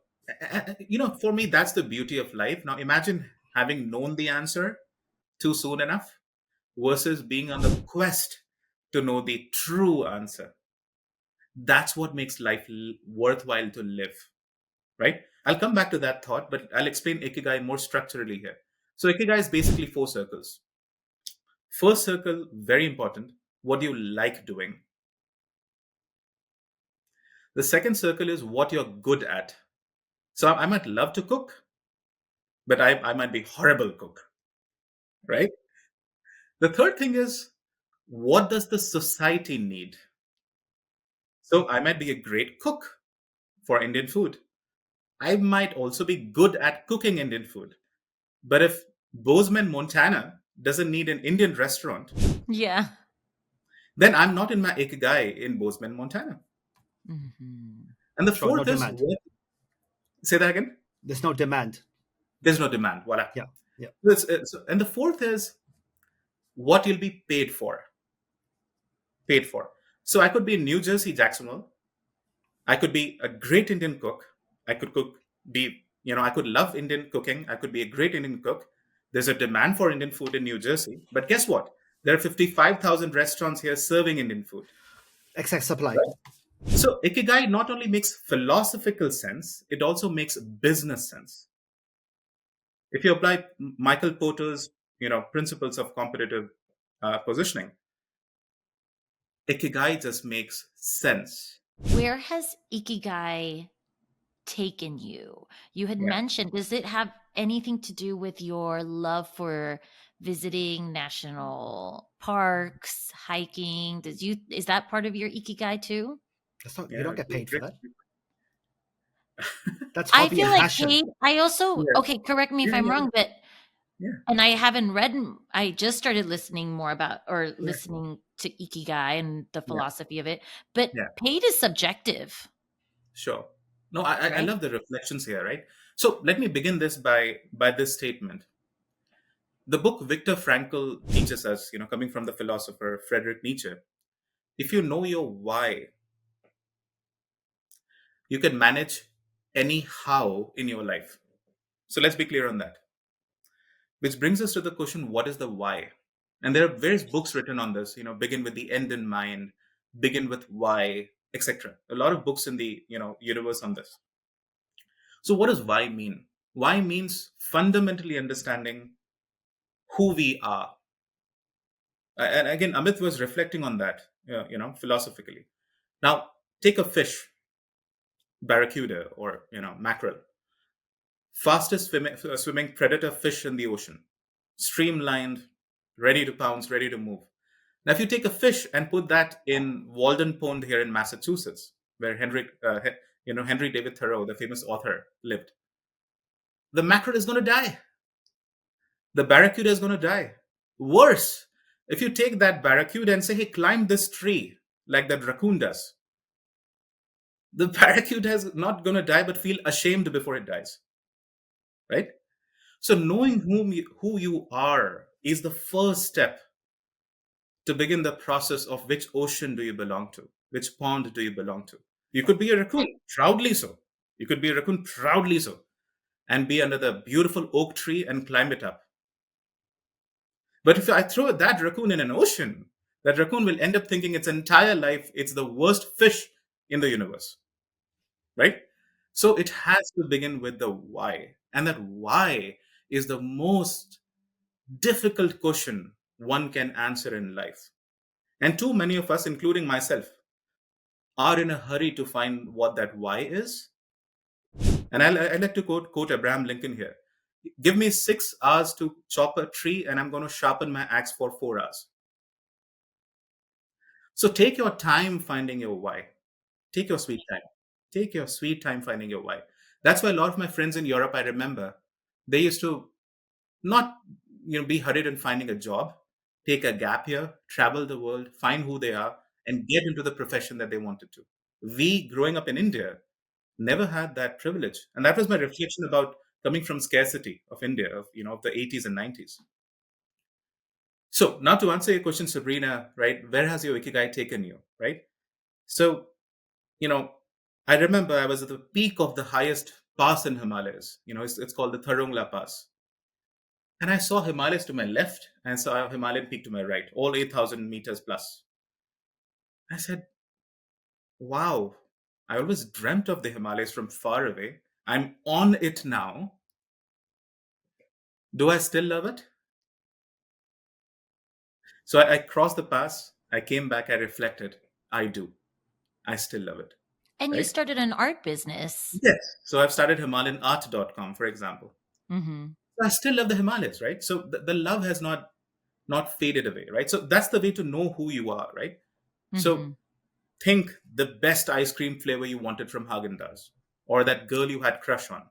Speaker 1: for me, that's the beauty of life. Now, imagine having known the answer too soon enough versus being on the quest to know the true answer. That's what makes life worthwhile to live, right? I'll come back to that thought, but I'll explain Ikigai more structurally here. So, Ikigai is basically four circles. First circle, very important. What do you like doing? The second circle is what you're good at. So, I might love to cook, but I might be horrible cook, right? The third thing is, what does the society need? So I might be a great cook for Indian food. I might also be good at cooking Indian food. But if Bozeman, Montana doesn't need an Indian restaurant,
Speaker 2: yeah.
Speaker 1: then I'm not in my Ikigai in Bozeman, Montana.
Speaker 2: Hmm.
Speaker 1: And the
Speaker 3: Sure. No
Speaker 1: fourth is
Speaker 3: demand.
Speaker 1: what? Say that again.
Speaker 3: There's no demand.
Speaker 1: There's no demand. Voila.
Speaker 3: Yeah. Yeah.
Speaker 1: And the fourth is what you'll be paid for. Paid for. So I could be in New Jersey, Jacksonville. I could be a great Indian cook. I could I could love Indian cooking. I could be a great Indian cook. There's a demand for Indian food in New Jersey. But guess what? There are 55,000 restaurants here serving Indian food.
Speaker 3: Excess supply.
Speaker 1: Right? So Ikigai not only makes philosophical sense, it also makes business sense. If you apply Michael Porter's, principles of competitive positioning, Ikigai just makes sense.
Speaker 2: Where has Ikigai taken you? You had
Speaker 1: Yeah.
Speaker 2: mentioned, does it have anything to do with your love for visiting national parks, hiking? Is that part of your Ikigai too?
Speaker 3: That's not. You
Speaker 1: Yeah.
Speaker 3: don't get paid for
Speaker 1: Great.
Speaker 3: that. That's
Speaker 2: I
Speaker 3: hobby
Speaker 2: feel
Speaker 3: and
Speaker 2: like
Speaker 3: passion.
Speaker 2: paid. I also,
Speaker 1: Yeah.
Speaker 2: okay, correct me if
Speaker 1: Yeah.
Speaker 2: I'm
Speaker 1: Yeah.
Speaker 2: wrong, but
Speaker 1: Yeah.
Speaker 2: and I haven't read, I just started listening more about or
Speaker 1: Yeah.
Speaker 2: listening to Ikigai and the
Speaker 1: Yeah.
Speaker 2: philosophy of it, but
Speaker 1: Yeah.
Speaker 2: paid is subjective,
Speaker 1: Sure. No, I
Speaker 2: right?
Speaker 1: love the reflections here, right? So let me begin this by this statement. The book Viktor Frankl teaches us, coming from the philosopher Friedrich Nietzsche, if you know your why, you can manage any how in your life. So let's be clear on that. Which brings us to the question, what is the why? And there are various books written on this, begin with the end in mind, begin with why, etc. A lot of books in the, universe on this. So what does why mean? Why means fundamentally understanding who we are. And again, Amit was reflecting on that, philosophically. Now, take a fish, barracuda or, mackerel, fastest swimming predator fish in the ocean, streamlined, ready to pounce, ready to move. Now, if you take a fish and put that in Walden Pond here in Massachusetts, where Henry David Thoreau, the famous author, lived, the mackerel is going to die. The barracuda is going to die. Worse, if you take that barracuda and say, hey, climb this tree, like that raccoon does, the barracuda is not going to die, but feel ashamed before it dies, right? So knowing who you are is the first step to begin the process of which ocean do you belong to, which pond do you belong to. You could be a raccoon, proudly so. You could be a raccoon, proudly so, and be under the beautiful oak tree and climb it up. But if I throw that raccoon in an ocean, that raccoon will end up thinking its entire life it's the worst fish in the universe, right? So it has to begin with the why. And that why is the most difficult question one can answer in life. And too many of us, including myself, are in a hurry to find what that why is. And I like to quote Abraham Lincoln here. Give me 6 hours to chop a tree, and I'm going to sharpen my axe for 4 hours. So take your time finding your why. Take your sweet time. Take your sweet time finding your why. That's why a lot of my friends in Europe, I remember, they used to not be hurried in finding a job, take a gap year, travel the world, find who they are, and get into the profession that they wanted to. We, growing up in India, never had that privilege, and that was my reflection about coming from scarcity of India, of the 80s and 90s. So now to answer your question, Sabrina, right, where has your Ikigai taken you, right? So, you know, I remember I was at the peak of the highest pass in Himalayas. It's called the Tharungla Pass. And I saw Himalayas to my left and saw a Himalayan peak to my right, all 8,000 meters plus. I said, wow, I always dreamt of the Himalayas from far away. I'm on it now. Do I still love it? So I crossed the pass. I came back. I reflected. I do. I still love it.
Speaker 2: And you
Speaker 1: Right?
Speaker 2: started an art business.
Speaker 1: Yes. So I've started HimalayanArt.com, for example.
Speaker 2: Mm-hmm.
Speaker 1: I still love the Himalayas, right? So the love has not faded away, right? So that's the way to know who you are, right?
Speaker 2: Mm-hmm.
Speaker 1: So think the best ice cream flavor you wanted from Haagen-Dazs, or that girl you had crush on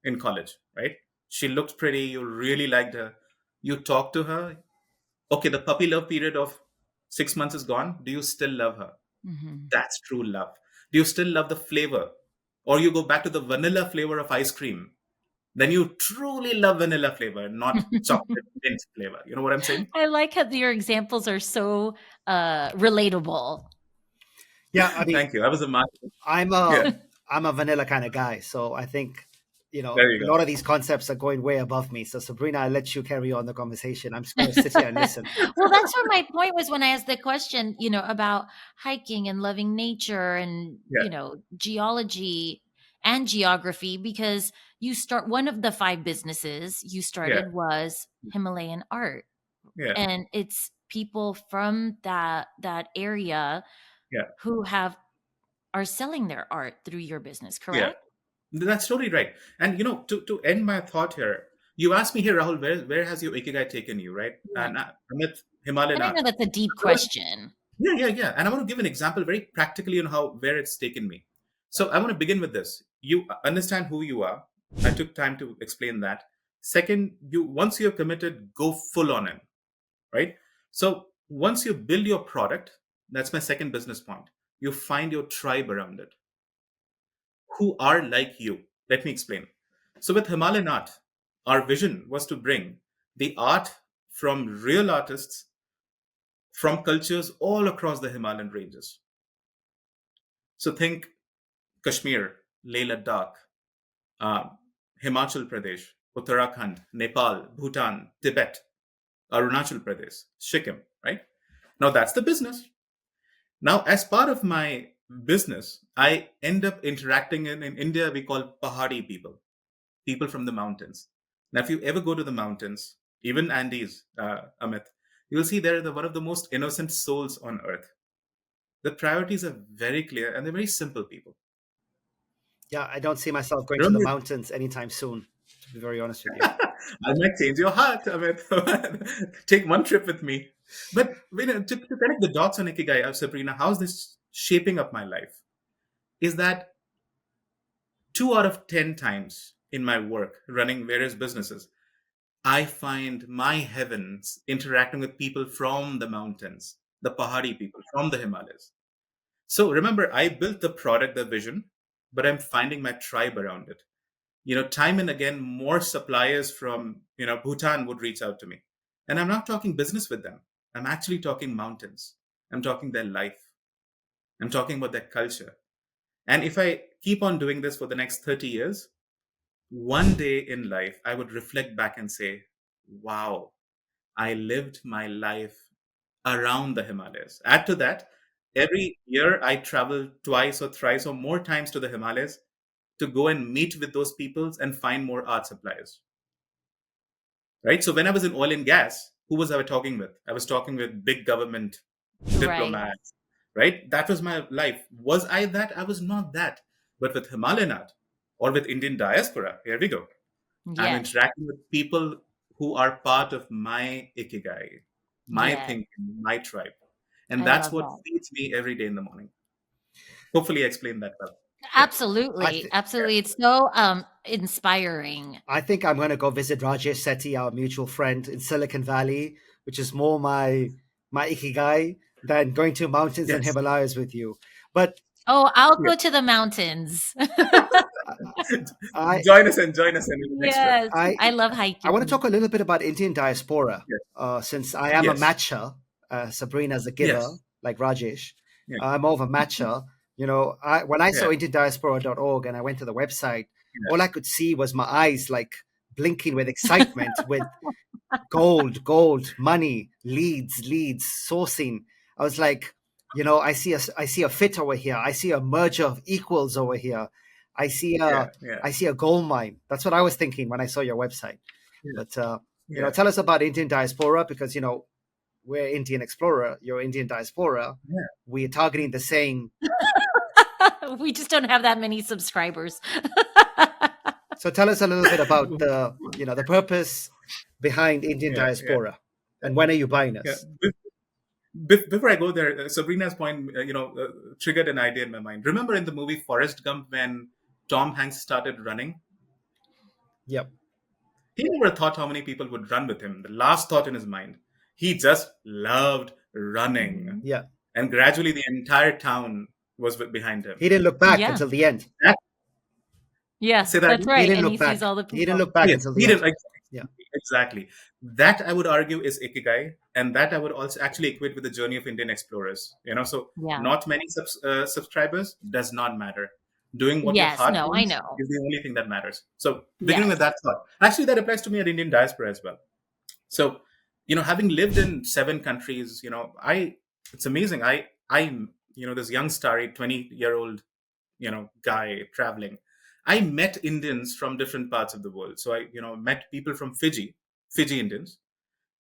Speaker 1: in college, right? She looked pretty, you really liked her. You talked to her. Okay, the puppy love period of 6 months is gone. Do you still love her?
Speaker 2: Mm-hmm.
Speaker 1: That's true love. Do you still love the flavor? Or you go back to the vanilla flavor of ice cream? Then you truly love vanilla flavor, not chocolate mint flavor. You know what I'm saying?
Speaker 2: I like how your examples are so relatable.
Speaker 3: Yeah, I mean,
Speaker 1: Thank you. I was a master.
Speaker 3: I'm
Speaker 1: Yeah,
Speaker 3: a I'm a vanilla kind of guy, so I think
Speaker 1: there you
Speaker 3: a
Speaker 1: go.
Speaker 3: lot of these concepts are going way above me. So Sabrina, I'll let you carry on the conversation. I'm just going to sit here and listen.
Speaker 2: Well, that's what my point was when I asked the question, about hiking and loving nature and,
Speaker 1: Yeah,
Speaker 2: geology and geography, because one of the 5 businesses you
Speaker 1: yeah,
Speaker 2: started was Himalayan art.
Speaker 1: yeah,
Speaker 2: And it's people from that area
Speaker 1: yeah,
Speaker 2: who are selling their art through your business,
Speaker 1: yeah.
Speaker 2: correct?
Speaker 1: That's totally right. And to end my thought here, you asked me here, Rahul, where has your Ikigai taken you, right?
Speaker 2: Yeah.
Speaker 1: And Amit, Himalayan
Speaker 2: And I know
Speaker 1: art.
Speaker 2: that's a deep
Speaker 1: I wanna-
Speaker 2: question.
Speaker 1: Yeah, yeah, yeah. And I want to give an example very practically on where it's taken me. So I want to begin with this. You understand who you are. I took time to explain that. Second, once you're committed, go full on in, right? So once you build your product, that's my second business point. You find your tribe around it who are like you. Let me explain. So with Himalayan art, our vision was to bring the art from real artists from cultures all across the Himalayan ranges. So think Kashmir, Leh Ladakh, uh, Himachal Pradesh, Uttarakhand, Nepal, Bhutan, Tibet, Arunachal Pradesh, Sikkim, right? Now that's the business. Now, as part of my business, I end up interacting in India, we call Pahadi people from the mountains. Now, if you ever go to the mountains, even Andes, Amit, you'll see they're one of the most innocent souls on earth. The priorities are very clear and they're very simple people.
Speaker 3: Yeah, I don't see myself going to the
Speaker 1: Remember,
Speaker 3: mountains anytime soon, to be very honest with you.
Speaker 1: I might change your heart, Amit. Take one trip with me. But to connect the dots on Ikigai, Sabrina, how's this shaping up my life? Is that 2 out of 10 times in my work running various businesses, I find my heavens interacting with people from the mountains, the Pahari people from the Himalayas. So remember, I built the product, the vision, but I'm finding my tribe around it. Time and again, more suppliers from, Bhutan would reach out to me. And I'm not talking business with them. I'm actually talking mountains. I'm talking their life. I'm talking about their culture. And if I keep on doing this for the next 30 years, one day in life, I would reflect back and say, wow, I lived my life around the Himalayas. Add to that, every year I travel twice or thrice or more times to the Himalayas to go and meet with those peoples and find more art suppliers. right? So when I was in oil and gas, who was I talking with? I was talking with big government
Speaker 2: Right.
Speaker 1: diplomats, right? That was my life. Was I that? I was not that. But with Himalayan art or with Indian diaspora, here we go. I'm
Speaker 2: Yes.
Speaker 1: interacting with people who are part of my Ikigai, my
Speaker 2: Yes.
Speaker 1: thinking, my tribe. And
Speaker 2: I
Speaker 1: that's
Speaker 2: love
Speaker 1: what
Speaker 2: that.
Speaker 1: feeds me every day in the morning. Hopefully, I explained that well. Yeah.
Speaker 3: I
Speaker 2: Absolutely.
Speaker 3: th-
Speaker 2: Absolutely. It's so inspiring.
Speaker 3: I think I'm going to go visit Rajesh Sethi, our mutual friend in Silicon Valley, which is more my ikigai than going to mountains and
Speaker 1: Yes.
Speaker 3: Himalayas with you. But
Speaker 2: Oh, I'll
Speaker 1: Yeah.
Speaker 2: go to the mountains.
Speaker 3: I
Speaker 1: Join us in the next trip.
Speaker 2: Yes.
Speaker 3: I
Speaker 2: I love
Speaker 3: I want to
Speaker 2: hiking.
Speaker 3: talk a little bit about Indian diaspora,
Speaker 1: Yes.
Speaker 3: since I am a
Speaker 1: Yes.
Speaker 3: matcher. Sabrina's a giver,
Speaker 1: Yes.
Speaker 3: like Rajesh.
Speaker 1: Yeah.
Speaker 3: I'm more of a matcher. When I saw
Speaker 1: Yeah.
Speaker 3: indiandiaspora.org and I went to the website,
Speaker 1: Yeah.
Speaker 3: all I could see was my eyes like blinking with excitement, with gold, money, leads, sourcing. I was like, I see a fit over here. I see a merger of equals over here. I see
Speaker 1: Yeah.
Speaker 3: a
Speaker 1: Yeah.
Speaker 3: I see a gold mine. That's what I was thinking when I saw your website.
Speaker 1: Yeah.
Speaker 3: But
Speaker 1: Yeah.
Speaker 3: tell us about Indian diaspora, because we're Indian explorer. You're Indian diaspora.
Speaker 1: Yeah.
Speaker 3: We're targeting the same.
Speaker 2: We just don't have that many subscribers.
Speaker 3: So tell us a little bit about the purpose behind Indian
Speaker 1: Yeah. Yeah.
Speaker 3: diaspora, and when are you buying
Speaker 1: Yeah.
Speaker 3: us?
Speaker 1: Before I go there, Sabrina's point, triggered an idea in my mind. Remember in the movie Forrest Gump when Tom Hanks started running?
Speaker 3: Yep.
Speaker 1: He never thought how many people would run with him. The last thought in his mind, he just loved running,
Speaker 3: Yeah.
Speaker 1: and gradually the entire town was behind him.
Speaker 3: He didn't look back
Speaker 2: Yeah.
Speaker 3: until the end.
Speaker 1: That,
Speaker 2: Yeah,
Speaker 1: say that
Speaker 2: that's
Speaker 1: again?
Speaker 3: He
Speaker 2: right.
Speaker 3: didn't
Speaker 2: And
Speaker 3: look
Speaker 2: he sees
Speaker 3: back.
Speaker 2: all the
Speaker 3: He didn't
Speaker 2: people.
Speaker 3: look back
Speaker 1: Yes,
Speaker 3: until
Speaker 1: he
Speaker 3: the
Speaker 1: did.
Speaker 3: end. Yeah.
Speaker 1: Exactly. That I would argue is Ikigai, and that I would also actually equate with the journey of Indian explorers. So
Speaker 2: Yeah.
Speaker 1: not many subscribers does not matter. Doing what your
Speaker 2: Yes.
Speaker 1: heart
Speaker 2: No, I
Speaker 1: wants
Speaker 2: know.
Speaker 1: is the only thing that matters. So beginning with
Speaker 2: Yes.
Speaker 1: that thought, actually that applies to me at Indian diaspora as well. So having lived in 7 countries, it's amazing. I'm this young starry 20-year-old guy traveling. I met Indians from different parts of the world. So I met people from Fiji Indians,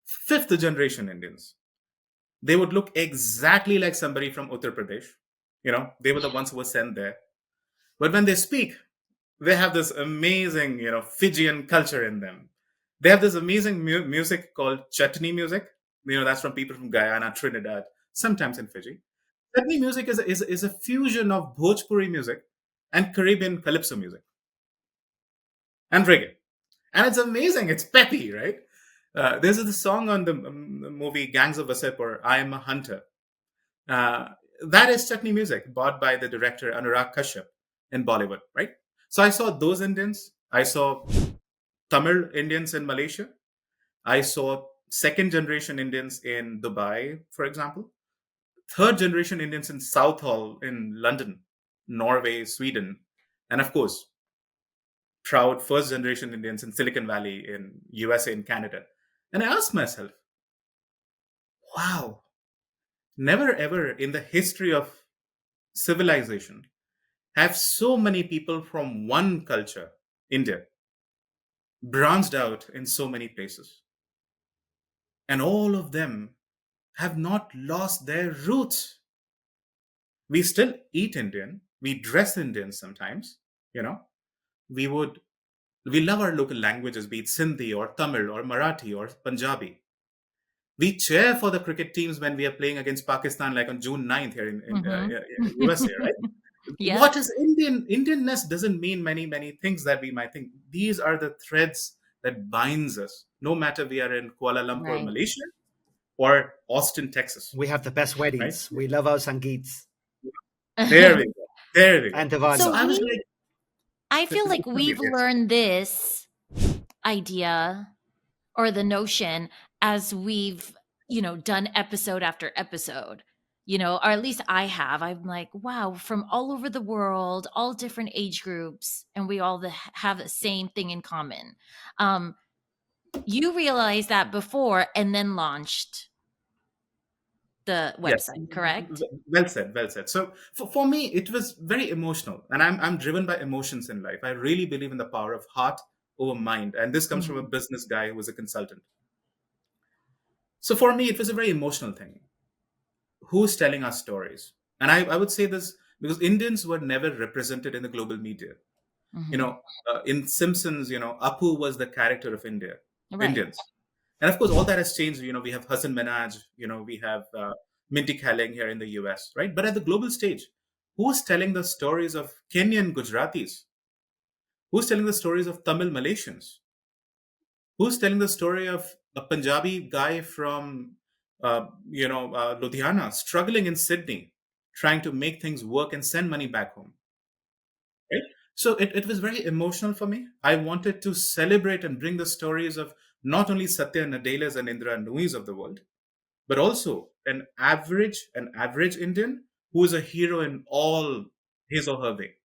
Speaker 1: fifth generation Indians. They would look exactly like somebody from Uttar Pradesh. They were the ones who were sent there. But when they speak, they have this amazing Fijian culture in them. They have this amazing music called chutney music. That's from people from Guyana, Trinidad, sometimes in Fiji. Chutney music is a fusion of Bhojpuri music and Caribbean calypso music and reggae. And it's amazing. It's peppy, right? There's this song on the movie Gangs of Wasseypur, I Am a Hunter. Uh, that is chutney music bought by the director Anurag Kashyap in Bollywood, right? So I saw those Indians. I saw Tamil Indians in Malaysia. I saw second generation Indians in Dubai, for example. Third generation Indians in Southall in London, Norway, Sweden. And of course, proud first generation Indians in Silicon Valley, in USA, and Canada. And I asked myself, wow, never ever in the history of civilization have so many people from one culture, India, branched out in so many places. And all of them have not lost their roots. We still eat Indian, we dress Indian sometimes, you know, we would we love our local languages, be it Sindhi or Tamil or Marathi or Punjabi. We cheer for the cricket teams when we are playing against Pakistan, like on June 9th here in
Speaker 2: Hmm.
Speaker 1: USA, right?
Speaker 2: Yep.
Speaker 1: What is Indianness doesn't mean many things that we might think. These are the threads that binds us, no matter we are in Kuala Lumpur,
Speaker 2: Right.
Speaker 1: Malaysia, or Austin, Texas,
Speaker 3: We have the best
Speaker 1: right?
Speaker 3: weddings. We love our sangeets
Speaker 1: There we go. There we go.
Speaker 3: and
Speaker 1: So
Speaker 3: Diwali.
Speaker 1: I was like,
Speaker 2: I feel like we've
Speaker 1: yes,
Speaker 2: learned this idea or the notion as we've, done episode after episode, or at least I have. I'm like, wow, from all over the world, all different age groups, and we all have the same thing in common. You realized that before and then launched the
Speaker 1: yes.
Speaker 2: website, correct?
Speaker 1: Well said, well said. So for me, it was very emotional, and I'm driven by emotions in life. I really believe in the power of heart over mind. And this comes from a
Speaker 2: Mhm.
Speaker 1: business guy who was a consultant. So for me, it was a very emotional thing. Who's telling our stories? And I would say this because Indians were never represented in the global media. You
Speaker 2: Mhm.
Speaker 1: know, in Simpsons, Apu was the character of
Speaker 2: Right.
Speaker 1: Indians. And of course, all that has changed. We have Hassan Minaj, we have Minty Kaling here in the US, right? But at the global stage, who's telling the stories of Kenyan Gujaratis? Who's telling the stories of Tamil Malaysians? Who's telling the story of a Punjabi guy from, Ludhiana, struggling in Sydney, trying to make things work and send money back home? Right? So it was very emotional for me. I wanted to celebrate and bring the stories of not only Satya Nadellas and Indra Nuis of the world, but also an average Indian who is a hero in all his or her way,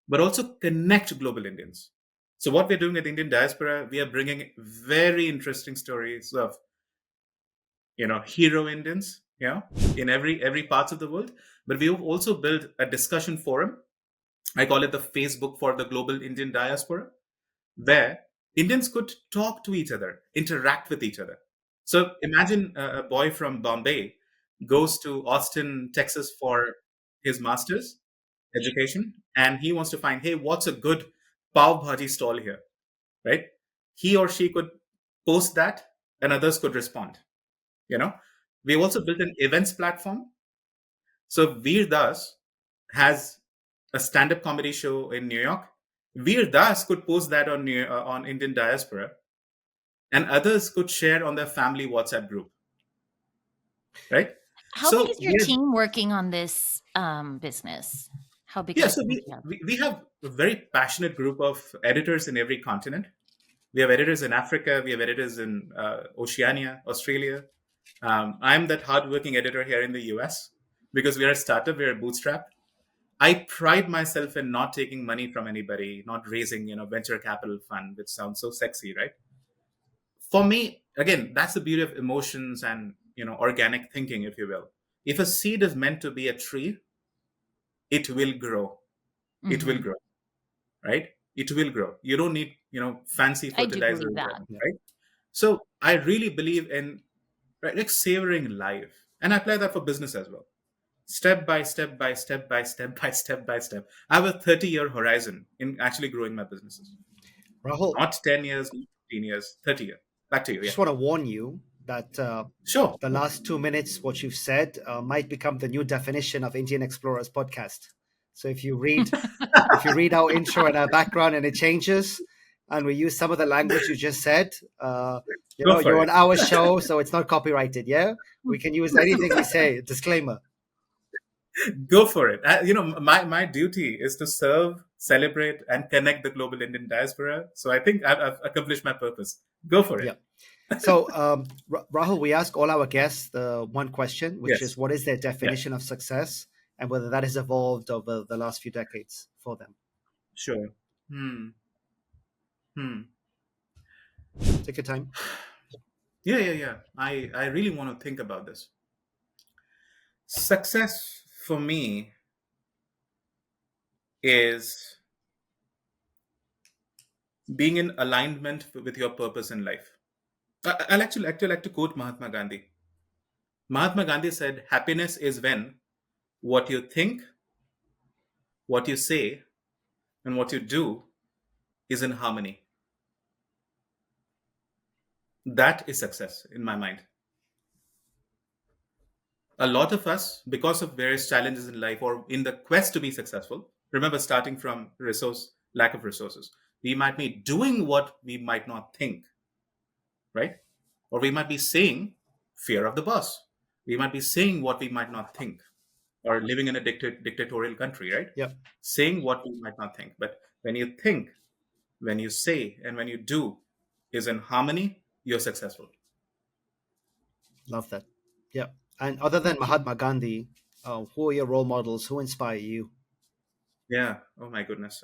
Speaker 1: but also connect global Indians. So what we're doing with Indian diaspora, we are bringing very interesting stories of hero Indians, in every parts of the world. But we've also built a discussion forum. I call it the Facebook for the global Indian diaspora, where Indians could talk to each other, interact with each other. So imagine a boy from Bombay goes to Austin, Texas for his master's education, and he wants to find, hey, what's a good pav bhaji stall here, right? He or she could post that, and others could respond. You know, we also built an events platform. So Veer Das has a stand-up comedy show in New York. Veer Das could post that on Indian diaspora, and others could share on their family WhatsApp group, right?
Speaker 2: How big
Speaker 1: So
Speaker 2: is your team working on this business? How big is
Speaker 1: yeah,
Speaker 2: the
Speaker 1: so
Speaker 2: team
Speaker 1: we,
Speaker 2: you have?
Speaker 1: we we have a very passionate group of editors in every continent. We have editors in Africa. We have editors in Oceania, Australia. I'm that hardworking editor here in the US because we are a startup. We're a bootstrap. I pride myself in not taking money from anybody, not raising, venture capital fund, which sounds so sexy, right? For me, again, that's the beauty of emotions and, organic thinking, if you will. If a seed is meant to be a tree, it will grow. It will
Speaker 2: Mhm.
Speaker 1: grow, right? It will grow. You don't need, fancy
Speaker 2: I do
Speaker 1: fertilizers,
Speaker 2: believe that.
Speaker 3: Yeah.
Speaker 1: right? So I really believe in, right, like savoring life, and I apply that for business as well. Step by step by step by step by step by step. I have a 30-year horizon in actually growing my businesses.
Speaker 3: Rahul,
Speaker 1: Not 10 years, not 15 years, 30 years. Back to you. Yeah.
Speaker 3: just want to warn you that
Speaker 1: Sure.
Speaker 3: the last 2 minutes, what you've said, might become the new definition of Indian Explorers podcast. So if you read our intro and our background and it changes, and we use some of the language you just said,
Speaker 1: Go for
Speaker 3: you're
Speaker 1: it.
Speaker 3: on our show, so it's not copyrighted. Yeah, we can use anything we say. Disclaimer.
Speaker 1: Go for it. My duty is to serve, celebrate, and connect the global Indian diaspora. So I think I've accomplished my purpose. Go for it.
Speaker 3: Yeah. So, Rahul, we ask all our guests the one question, which is
Speaker 1: Yes.
Speaker 3: what is their
Speaker 1: Yeah.
Speaker 3: definition of success and whether that has evolved over the last few decades for them.
Speaker 1: Sure. Hmm. Hmm.
Speaker 3: Take your time.
Speaker 1: Yeah. Yeah. Yeah. I really want to think about this. Success for me is being in alignment with your purpose in life. I'll actually like to quote Mahatma Gandhi. Mahatma Gandhi said, "Happiness is when what you think, what you say, and what you do is in harmony." That is success in my mind. A lot of us, because of various challenges in life or in the quest to be successful, remember starting from lack of resources, we might be doing what we might not think, right? Or we might be saying fear of the boss. We might be saying what we might not think, or living in a dictatorial country, right?
Speaker 3: Yeah,
Speaker 1: Saying what we might not think. But when you think, when you say, and when you do is in harmony, you're successful.
Speaker 3: love that. Yeah. And other than
Speaker 2: Thank you.
Speaker 3: Mahatma Gandhi, who are your role models? Who inspire you?
Speaker 1: Yeah. Oh my goodness.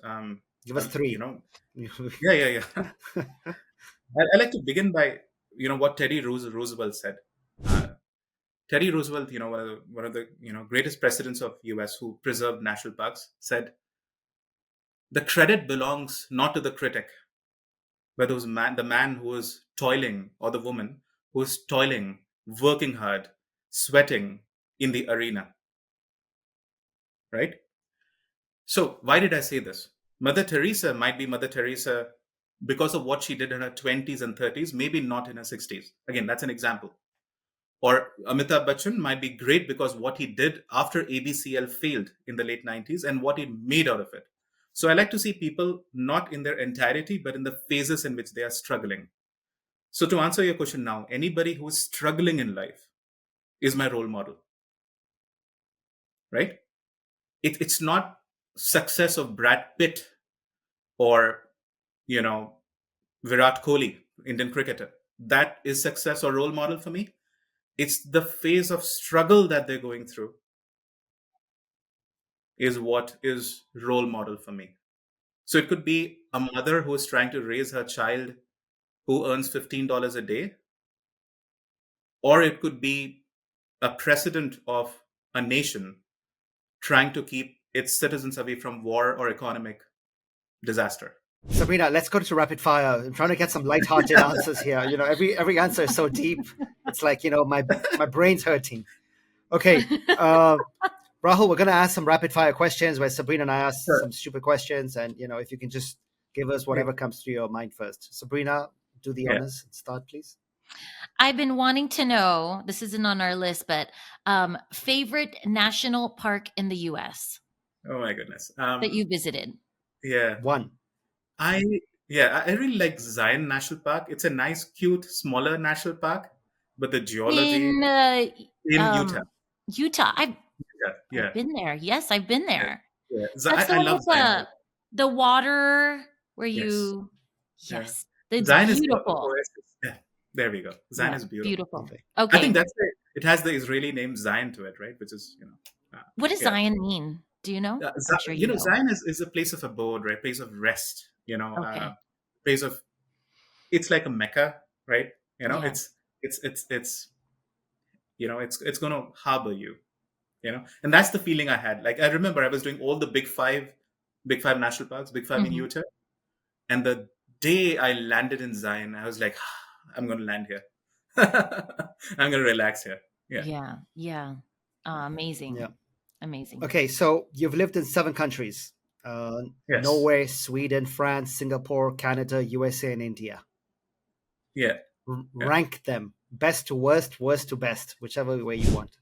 Speaker 3: Give us
Speaker 1: You
Speaker 3: three.
Speaker 1: know, yeah, yeah, yeah. I like to begin by, what Teddy Roosevelt said. Uh, Teddy Roosevelt, one of the greatest presidents of U.S. who preserved national parks, said, "The credit belongs not to the critic, where the man who is toiling, or the woman who is toiling, working hard, sweating in the arena, right? So why did I say this? Mother Teresa might be Mother Teresa because of what she did in her 20s and 30s, maybe not in her 60s. Again, that's an example. Or Amitabh Bachchan might be great because what he did after ABCL failed in the late 90s and what he made out of it. So I like to see people not in their entirety, but in the phases in which they are struggling. So to answer your question now, anybody who is struggling in life is my role model, right? It's not success of Brad Pitt or, you know, Virat Kohli, Indian cricketer. That is success or role model for me. It's the phase of struggle that they're going through is what is role model for me. So it could be a mother who is trying to raise her child who earns $15 a day, or it could be a president of a nation trying to keep its citizens away from war or economic disaster.
Speaker 3: Sabrina, let's go to rapid fire. I'm trying to get some light-hearted answers here. You know, every answer is so deep. It's like, you know, my brain's hurting. Okay, Rahul, we're going to ask some rapid fire questions where Sabrina and I ask some stupid questions, and you know, if you can just give us whatever comes to your mind first. Sabrina, do the honors. Start, please.
Speaker 2: I've been wanting to know, this isn't on our list, but favorite national park in the US
Speaker 1: Oh my goodness.
Speaker 2: that you visited?
Speaker 1: Yeah.
Speaker 3: One.
Speaker 1: I really like Zion National Park. It's a nice, cute, smaller national park, but the geology
Speaker 2: In
Speaker 1: Utah.
Speaker 2: Utah. I've
Speaker 1: Yeah.
Speaker 2: been there. Yes, I've been there.
Speaker 1: Yeah.
Speaker 2: That's the
Speaker 1: I
Speaker 2: one
Speaker 1: love
Speaker 2: with
Speaker 1: Zion.
Speaker 2: the water where
Speaker 1: Yes.
Speaker 2: you.
Speaker 1: Yeah.
Speaker 2: Yes, it's
Speaker 1: Zion is
Speaker 2: beautiful.
Speaker 1: yeah. There we go. Zion
Speaker 2: Yeah,
Speaker 1: is beautiful.
Speaker 2: beautiful.
Speaker 3: Okay.
Speaker 1: I
Speaker 2: Okay,
Speaker 1: think it has the Israeli name Zion to it, right? Which is,
Speaker 2: what does
Speaker 1: yeah.
Speaker 2: Zion mean? Do you know? I'm sure you know.
Speaker 1: Zion is a place of abode, right? Place of rest,
Speaker 2: Okay.
Speaker 1: place of, it's like a Mecca, right?
Speaker 2: Yeah.
Speaker 1: It's it's going to harbor you, and that's the feeling I had. Like, I remember I was doing all the big five national parks, big 5 in
Speaker 2: Mhm.
Speaker 1: Utah. And the day I landed in Zion, I was like, I'm going to land here. I'm going to relax here. Yeah.
Speaker 2: Yeah. Amazing.
Speaker 3: Yeah.
Speaker 2: Amazing.
Speaker 3: Okay, so you've lived in 7 countries:
Speaker 1: Yes.
Speaker 3: Norway, Sweden, France, Singapore, Canada, USA, and India.
Speaker 1: Yeah.
Speaker 3: Rank them best to worst, worst to best, whichever way you want.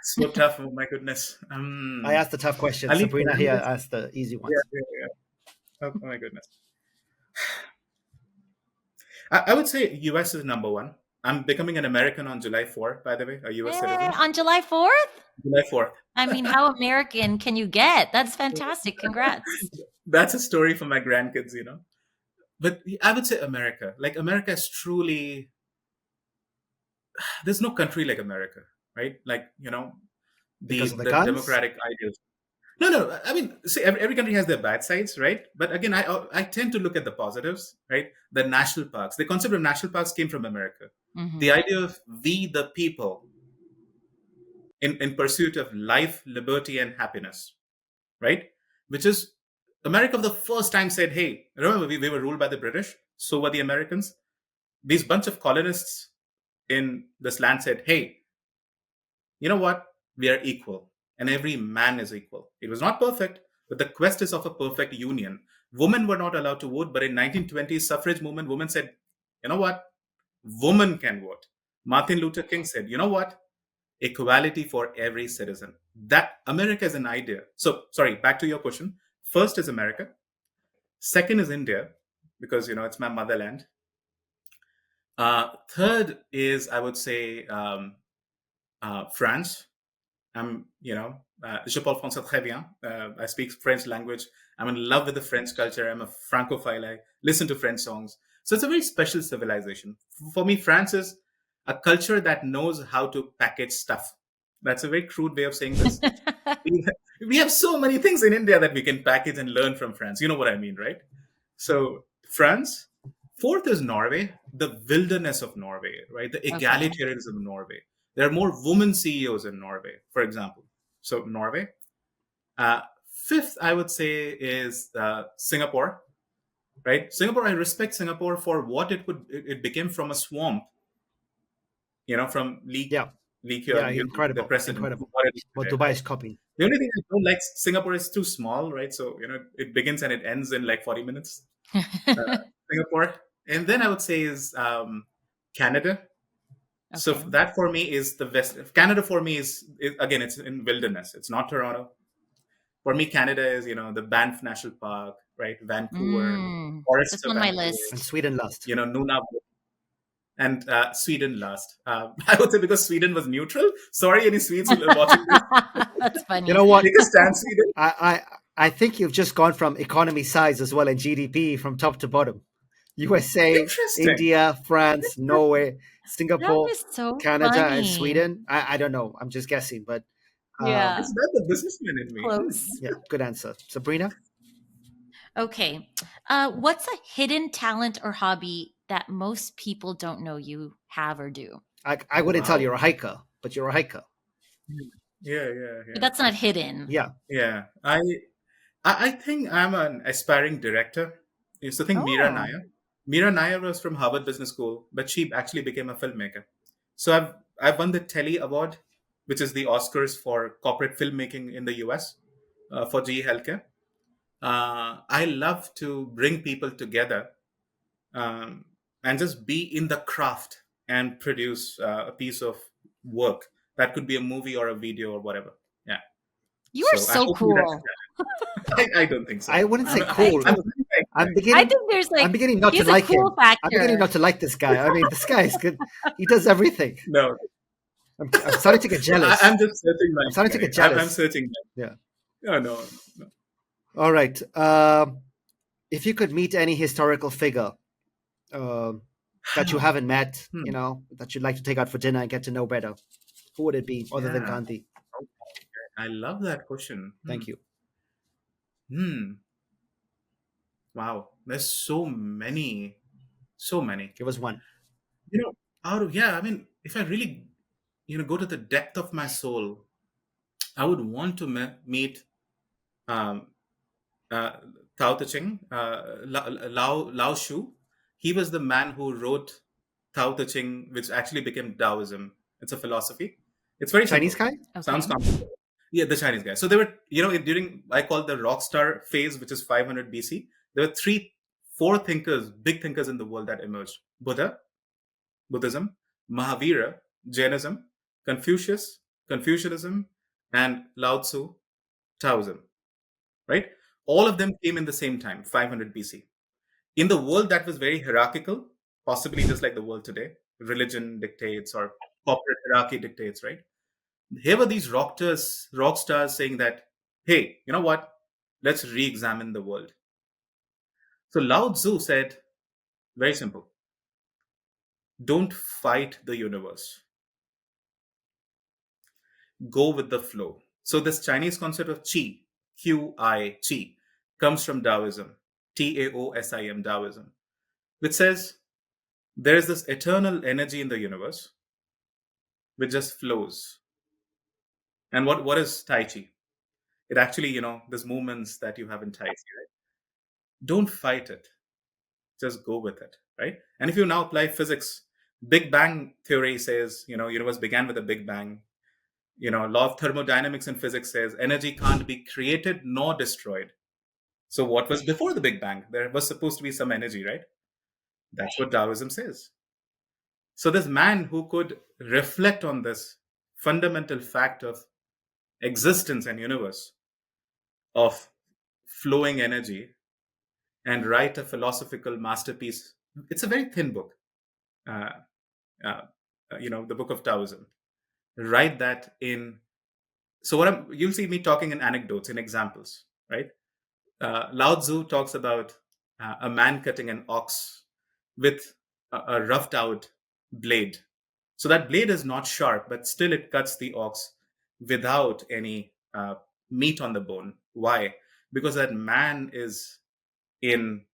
Speaker 1: So tough. Oh my goodness.
Speaker 3: I asked the tough questions. Sabrina here asked the easy ones.
Speaker 1: Yeah. Oh my goodness. I would say US is number 1. I'm becoming an American on July 4th, by the way, a US citizen.
Speaker 2: On July 4th?
Speaker 1: July 4th.
Speaker 2: I mean, how American can you get? That's fantastic. Congrats.
Speaker 1: That's a story for my grandkids, But I would say America. Like, America is truly, there's no country like America, right? Like,
Speaker 3: Because of the
Speaker 1: the
Speaker 3: guns?
Speaker 1: democratic ideals. No. I mean, see, every country has their bad sides, right? But again, I tend to look at the positives, right? The national parks. The concept of national parks came from America.
Speaker 2: Mhm.
Speaker 1: The idea of we, the people, in pursuit of life, liberty, and happiness, right? Which is, America for the first time said, hey, remember, we were ruled by the British, so were the Americans. These bunch of colonists in this land said, hey, you know what? We are equal, and every man is equal. It was not perfect, but the quest is of a perfect union. Women were not allowed to vote, but in 1920s suffrage movement, women said, you know what? Women can vote. Martin Luther King said, you know what? Equality for every citizen. That America is an idea. So, sorry, back to your question. First is America. Second is India, because, it's my motherland. Third is, I would say, France. Je parle français très bien. I speak French language. I'm in love with the French culture. I'm a Francophile. I listen to French songs. So it's a very special civilization. For me, France is a culture that knows how to package stuff. That's a very crude way of saying this. We have so many things in India that we can package and learn from France. You know what I mean, right? So France. Fourth is Norway, the wilderness of Norway, right? The egalitarianism of Norway. There are more women CEOs in Norway, for example. So Norway. Fifth, I would say, is Singapore. right? Singapore, I respect Singapore for what it became from a swamp, from
Speaker 3: Yeah,
Speaker 1: Lee
Speaker 3: yeah,
Speaker 1: Kuan Yew, the
Speaker 3: incredible,
Speaker 1: president, who
Speaker 3: incredible.
Speaker 1: got it
Speaker 3: What
Speaker 1: today,
Speaker 3: Dubai
Speaker 1: right?
Speaker 3: is copying.
Speaker 1: The only thing I don't like, Singapore is too small, right? So, it begins and it ends in like 40 minutes. Singapore. And then I would say is Canada. So
Speaker 2: Okay.
Speaker 1: that for me is the west. Canada for me again, it's in wilderness. It's not Toronto. For me, Canada is, the Banff National Park, right? Vancouver, forests
Speaker 2: That's
Speaker 1: of
Speaker 2: on my
Speaker 1: Vancouver,
Speaker 3: And
Speaker 2: list.
Speaker 3: Sweden last.
Speaker 1: Nunavut, and Sweden last. I would say because Sweden was neutral. Sorry, any Swedes who are watching this,
Speaker 2: That's
Speaker 3: You
Speaker 2: funny.
Speaker 3: know what?
Speaker 1: take a stand, Sweden.
Speaker 3: I think you've just gone from economy size as well and GDP from top to bottom. USA,
Speaker 1: Interesting.
Speaker 3: India, France, Norway,
Speaker 2: That
Speaker 3: Singapore,
Speaker 2: is so
Speaker 3: Canada, and
Speaker 2: funny.
Speaker 3: Sweden. I don't know. I'm just guessing, but
Speaker 2: Yeah,
Speaker 1: It's not the businessman in me.
Speaker 2: close.
Speaker 3: yeah, good answer. Sabrina?
Speaker 2: Okay. What's a hidden talent or hobby that most people don't know you have or do?
Speaker 3: I wouldn't tell
Speaker 1: Wow.
Speaker 3: you're a hiker, but you're a hiker.
Speaker 1: Yeah, yeah,
Speaker 2: But
Speaker 1: yeah,
Speaker 2: that's not hidden.
Speaker 3: Yeah.
Speaker 1: yeah. I think I'm an aspiring director. You used to think Meera
Speaker 2: Oh.
Speaker 1: Nair. Meera Nair was from Harvard Business School, but she actually became a filmmaker. So I've won the Telly Award, which is the Oscars for corporate filmmaking in the US, for GE Healthcare. I love to bring people together, um, and just be in the craft and produce a piece of work that could be a movie or a video or whatever. Yeah.
Speaker 2: You are
Speaker 1: So I
Speaker 2: so
Speaker 1: hope you
Speaker 2: cool.
Speaker 1: I don't think so.
Speaker 3: I wouldn't say
Speaker 2: I
Speaker 3: cool.
Speaker 1: I'm very
Speaker 3: I'm
Speaker 2: I
Speaker 3: beginning
Speaker 2: think there's
Speaker 3: I'm
Speaker 2: like
Speaker 3: beginning not
Speaker 2: he
Speaker 3: to
Speaker 2: has a
Speaker 3: like
Speaker 2: cool
Speaker 3: him. I'm beginning
Speaker 2: factor.
Speaker 3: not to like this guy. I mean, this guy is good. He does everything.
Speaker 1: no.
Speaker 3: I'm starting to get jealous.
Speaker 1: I'm just searching
Speaker 3: I'm
Speaker 1: my
Speaker 3: starting to
Speaker 1: guy.
Speaker 3: get
Speaker 1: I'm
Speaker 3: jealous.
Speaker 1: searching my.
Speaker 3: Yeah.
Speaker 1: No, no, no.
Speaker 3: All right. If you could meet any historical figure um that you haven't met,
Speaker 1: Hmm.
Speaker 3: that you'd like to take out for dinner and get to know better, who would it be other than
Speaker 1: Yeah.
Speaker 3: Gandhi?
Speaker 1: I love that question.
Speaker 3: Thank you.
Speaker 1: Hmm. Wow. There's so many. So many.
Speaker 3: Give us one.
Speaker 1: Out of, yeah, I mean, if I really, go to the depth of my soul, I would want to meet um, uh, Tao Te Ching, Lao Shu. He was the man who wrote Tao Te Ching, which actually became Taoism. It's a philosophy. It's very
Speaker 3: Chinese
Speaker 1: simple.
Speaker 3: guy?
Speaker 1: Sounds
Speaker 2: Okay.
Speaker 1: complicated. Yeah, the Chinese guy. So there were, during, I call the rock star phase, which is 500 BC, there were four thinkers, big thinkers in the world that emerged: Buddhism, Mahavira, Jainism, Confucianism, and Lao Tzu, Taoism, right? All of them came in the same time, 500 BC. In the world that was very hierarchical, possibly just like the world today, religion dictates or corporate hierarchy dictates, right? Here were these rock stars saying that, hey, you know what? Let's re examine the world. So Lao Tzu said, very simple, don't fight the universe, go with the flow. So this Chinese concept of qi, qi, comes from Taoism, Taosim, Taoism, which says there is this eternal energy in the universe which just flows. And what is Tai Chi? It actually, there's movements that you have in Tai Chi, right? Don't fight it, just go with it, right? And if you now apply physics, Big Bang theory says, universe began with a Big Bang. Law of thermodynamics in physics says energy can't be created nor destroyed. So what was before the Big Bang? There was supposed to be some energy, right? That's what Taoism says. So this man who could reflect on this fundamental fact of existence and universe, of flowing energy, and write a philosophical masterpiece. It's a very thin book, uh, uh, the book of Taoism. Write that in. So you'll see me talking in anecdotes, in examples, right? Lao Tzu talks about a man cutting an ox with a roughed out blade. So that blade is not sharp, but still it cuts the ox without any meat on the bone. Why? Because that man is in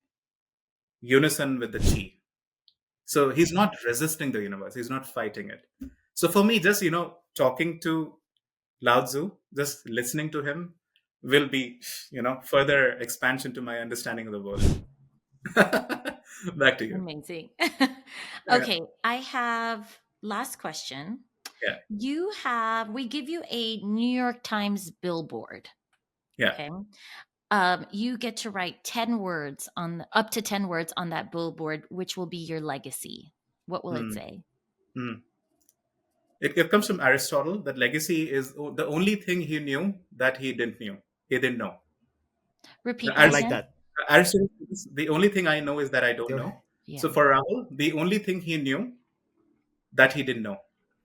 Speaker 1: unison with the chi. So he's not resisting the universe, he's not fighting it. So for me, just, talking to Lao Tzu, just listening to him will be, further expansion to my understanding of the world. Back to you.
Speaker 2: Amazing.
Speaker 1: Yeah,
Speaker 2: Okay, I have last question.
Speaker 1: yeah,
Speaker 2: We give you a New York Times billboard.
Speaker 1: yeah.
Speaker 2: Okay. You get to write 10 words up to 10 words on that billboard, which will be your legacy. What will it
Speaker 1: Hmm.
Speaker 2: say?
Speaker 1: Hmm. It comes from Aristotle that legacy is the only thing he knew that he didn't know.
Speaker 2: Repeat
Speaker 3: I
Speaker 2: that
Speaker 3: like
Speaker 1: Aristotle,
Speaker 2: again.
Speaker 3: that.
Speaker 1: Aristotle says, the only thing I know is that I don't
Speaker 3: The,
Speaker 1: know. So
Speaker 2: Yeah.
Speaker 1: for Rahul, the only thing he knew that he didn't know.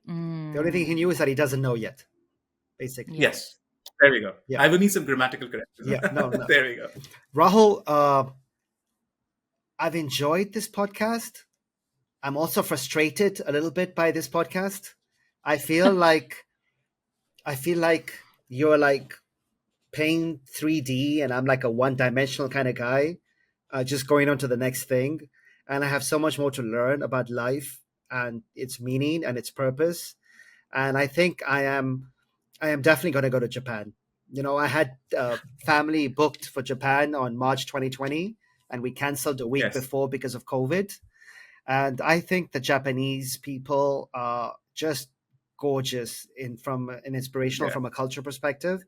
Speaker 3: the only thing he
Speaker 2: Mm,
Speaker 3: knew is that he doesn't know yet, basically.
Speaker 2: yeah.
Speaker 1: Yes. There we go.
Speaker 3: Yeah,
Speaker 1: I will need some grammatical corrections.
Speaker 3: yeah. No, no.
Speaker 1: There we go.
Speaker 3: Rahul, I've enjoyed this podcast. I'm also frustrated a little bit by this podcast. I feel like I feel like you're like playing 3D and I'm like a one-dimensional kind of guy, just going on to the next thing. And I have so much more to learn about life and its meaning and its purpose. And I think I am definitely going to go to Japan. You know, I had family booked for Japan on March 2020, and we canceled a week
Speaker 1: Yes.
Speaker 3: before because of COVID. And I think the Japanese people are just gorgeous in from an inspirational
Speaker 1: Yeah.
Speaker 3: from a culture perspective.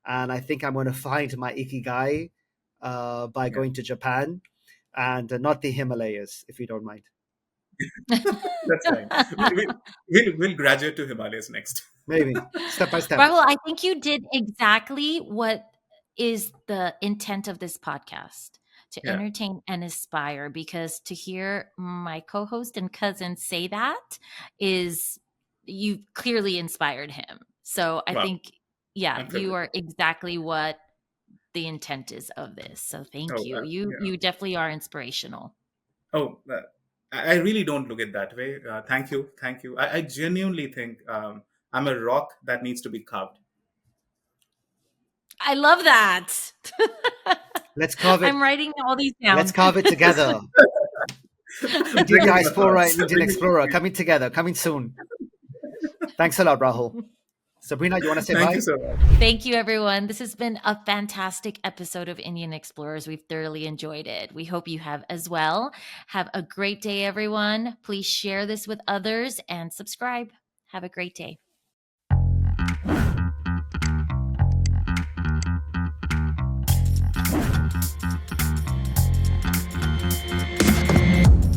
Speaker 3: And I think I'm going to find my Ikigai by
Speaker 1: Yeah.
Speaker 3: going to Japan and not the Himalayas, if you don't mind.
Speaker 1: That's fine. We'll graduate to Himalayas next.
Speaker 3: Maybe step by step.
Speaker 2: Rahul, I think you did exactly what is the intent of this podcast, to
Speaker 1: Yeah.
Speaker 2: entertain and inspire, because to hear my co-host and cousin say that is, you clearly inspired him. So I
Speaker 1: Wow.
Speaker 2: think, yeah,
Speaker 1: I'm
Speaker 2: you
Speaker 1: privileged.
Speaker 2: are exactly what the intent is of this. So thank
Speaker 1: Oh,
Speaker 2: you. You
Speaker 1: yeah.
Speaker 2: you definitely are inspirational.
Speaker 1: Oh, I really don't look at it that way. Thank you. Thank you. I genuinely think I'm a rock that needs to be carved.
Speaker 2: I love that.
Speaker 3: Let's carve it.
Speaker 2: I'm writing all these
Speaker 3: Let's
Speaker 2: down.
Speaker 3: carve it together. Indian
Speaker 1: Bring in your
Speaker 3: diaspora
Speaker 1: thoughts.
Speaker 3: and Indian
Speaker 1: Bring in
Speaker 3: explorer coming together, coming soon. Thanks a lot, Rahul. Sabrina, you want to say
Speaker 1: Thank you
Speaker 3: bye?
Speaker 1: so much.
Speaker 2: Thank you, everyone. This has been a fantastic episode of Indian Explorers. We've thoroughly enjoyed it. We hope you have as well. Have a great day, everyone. Please share this with others and subscribe. Have a great day.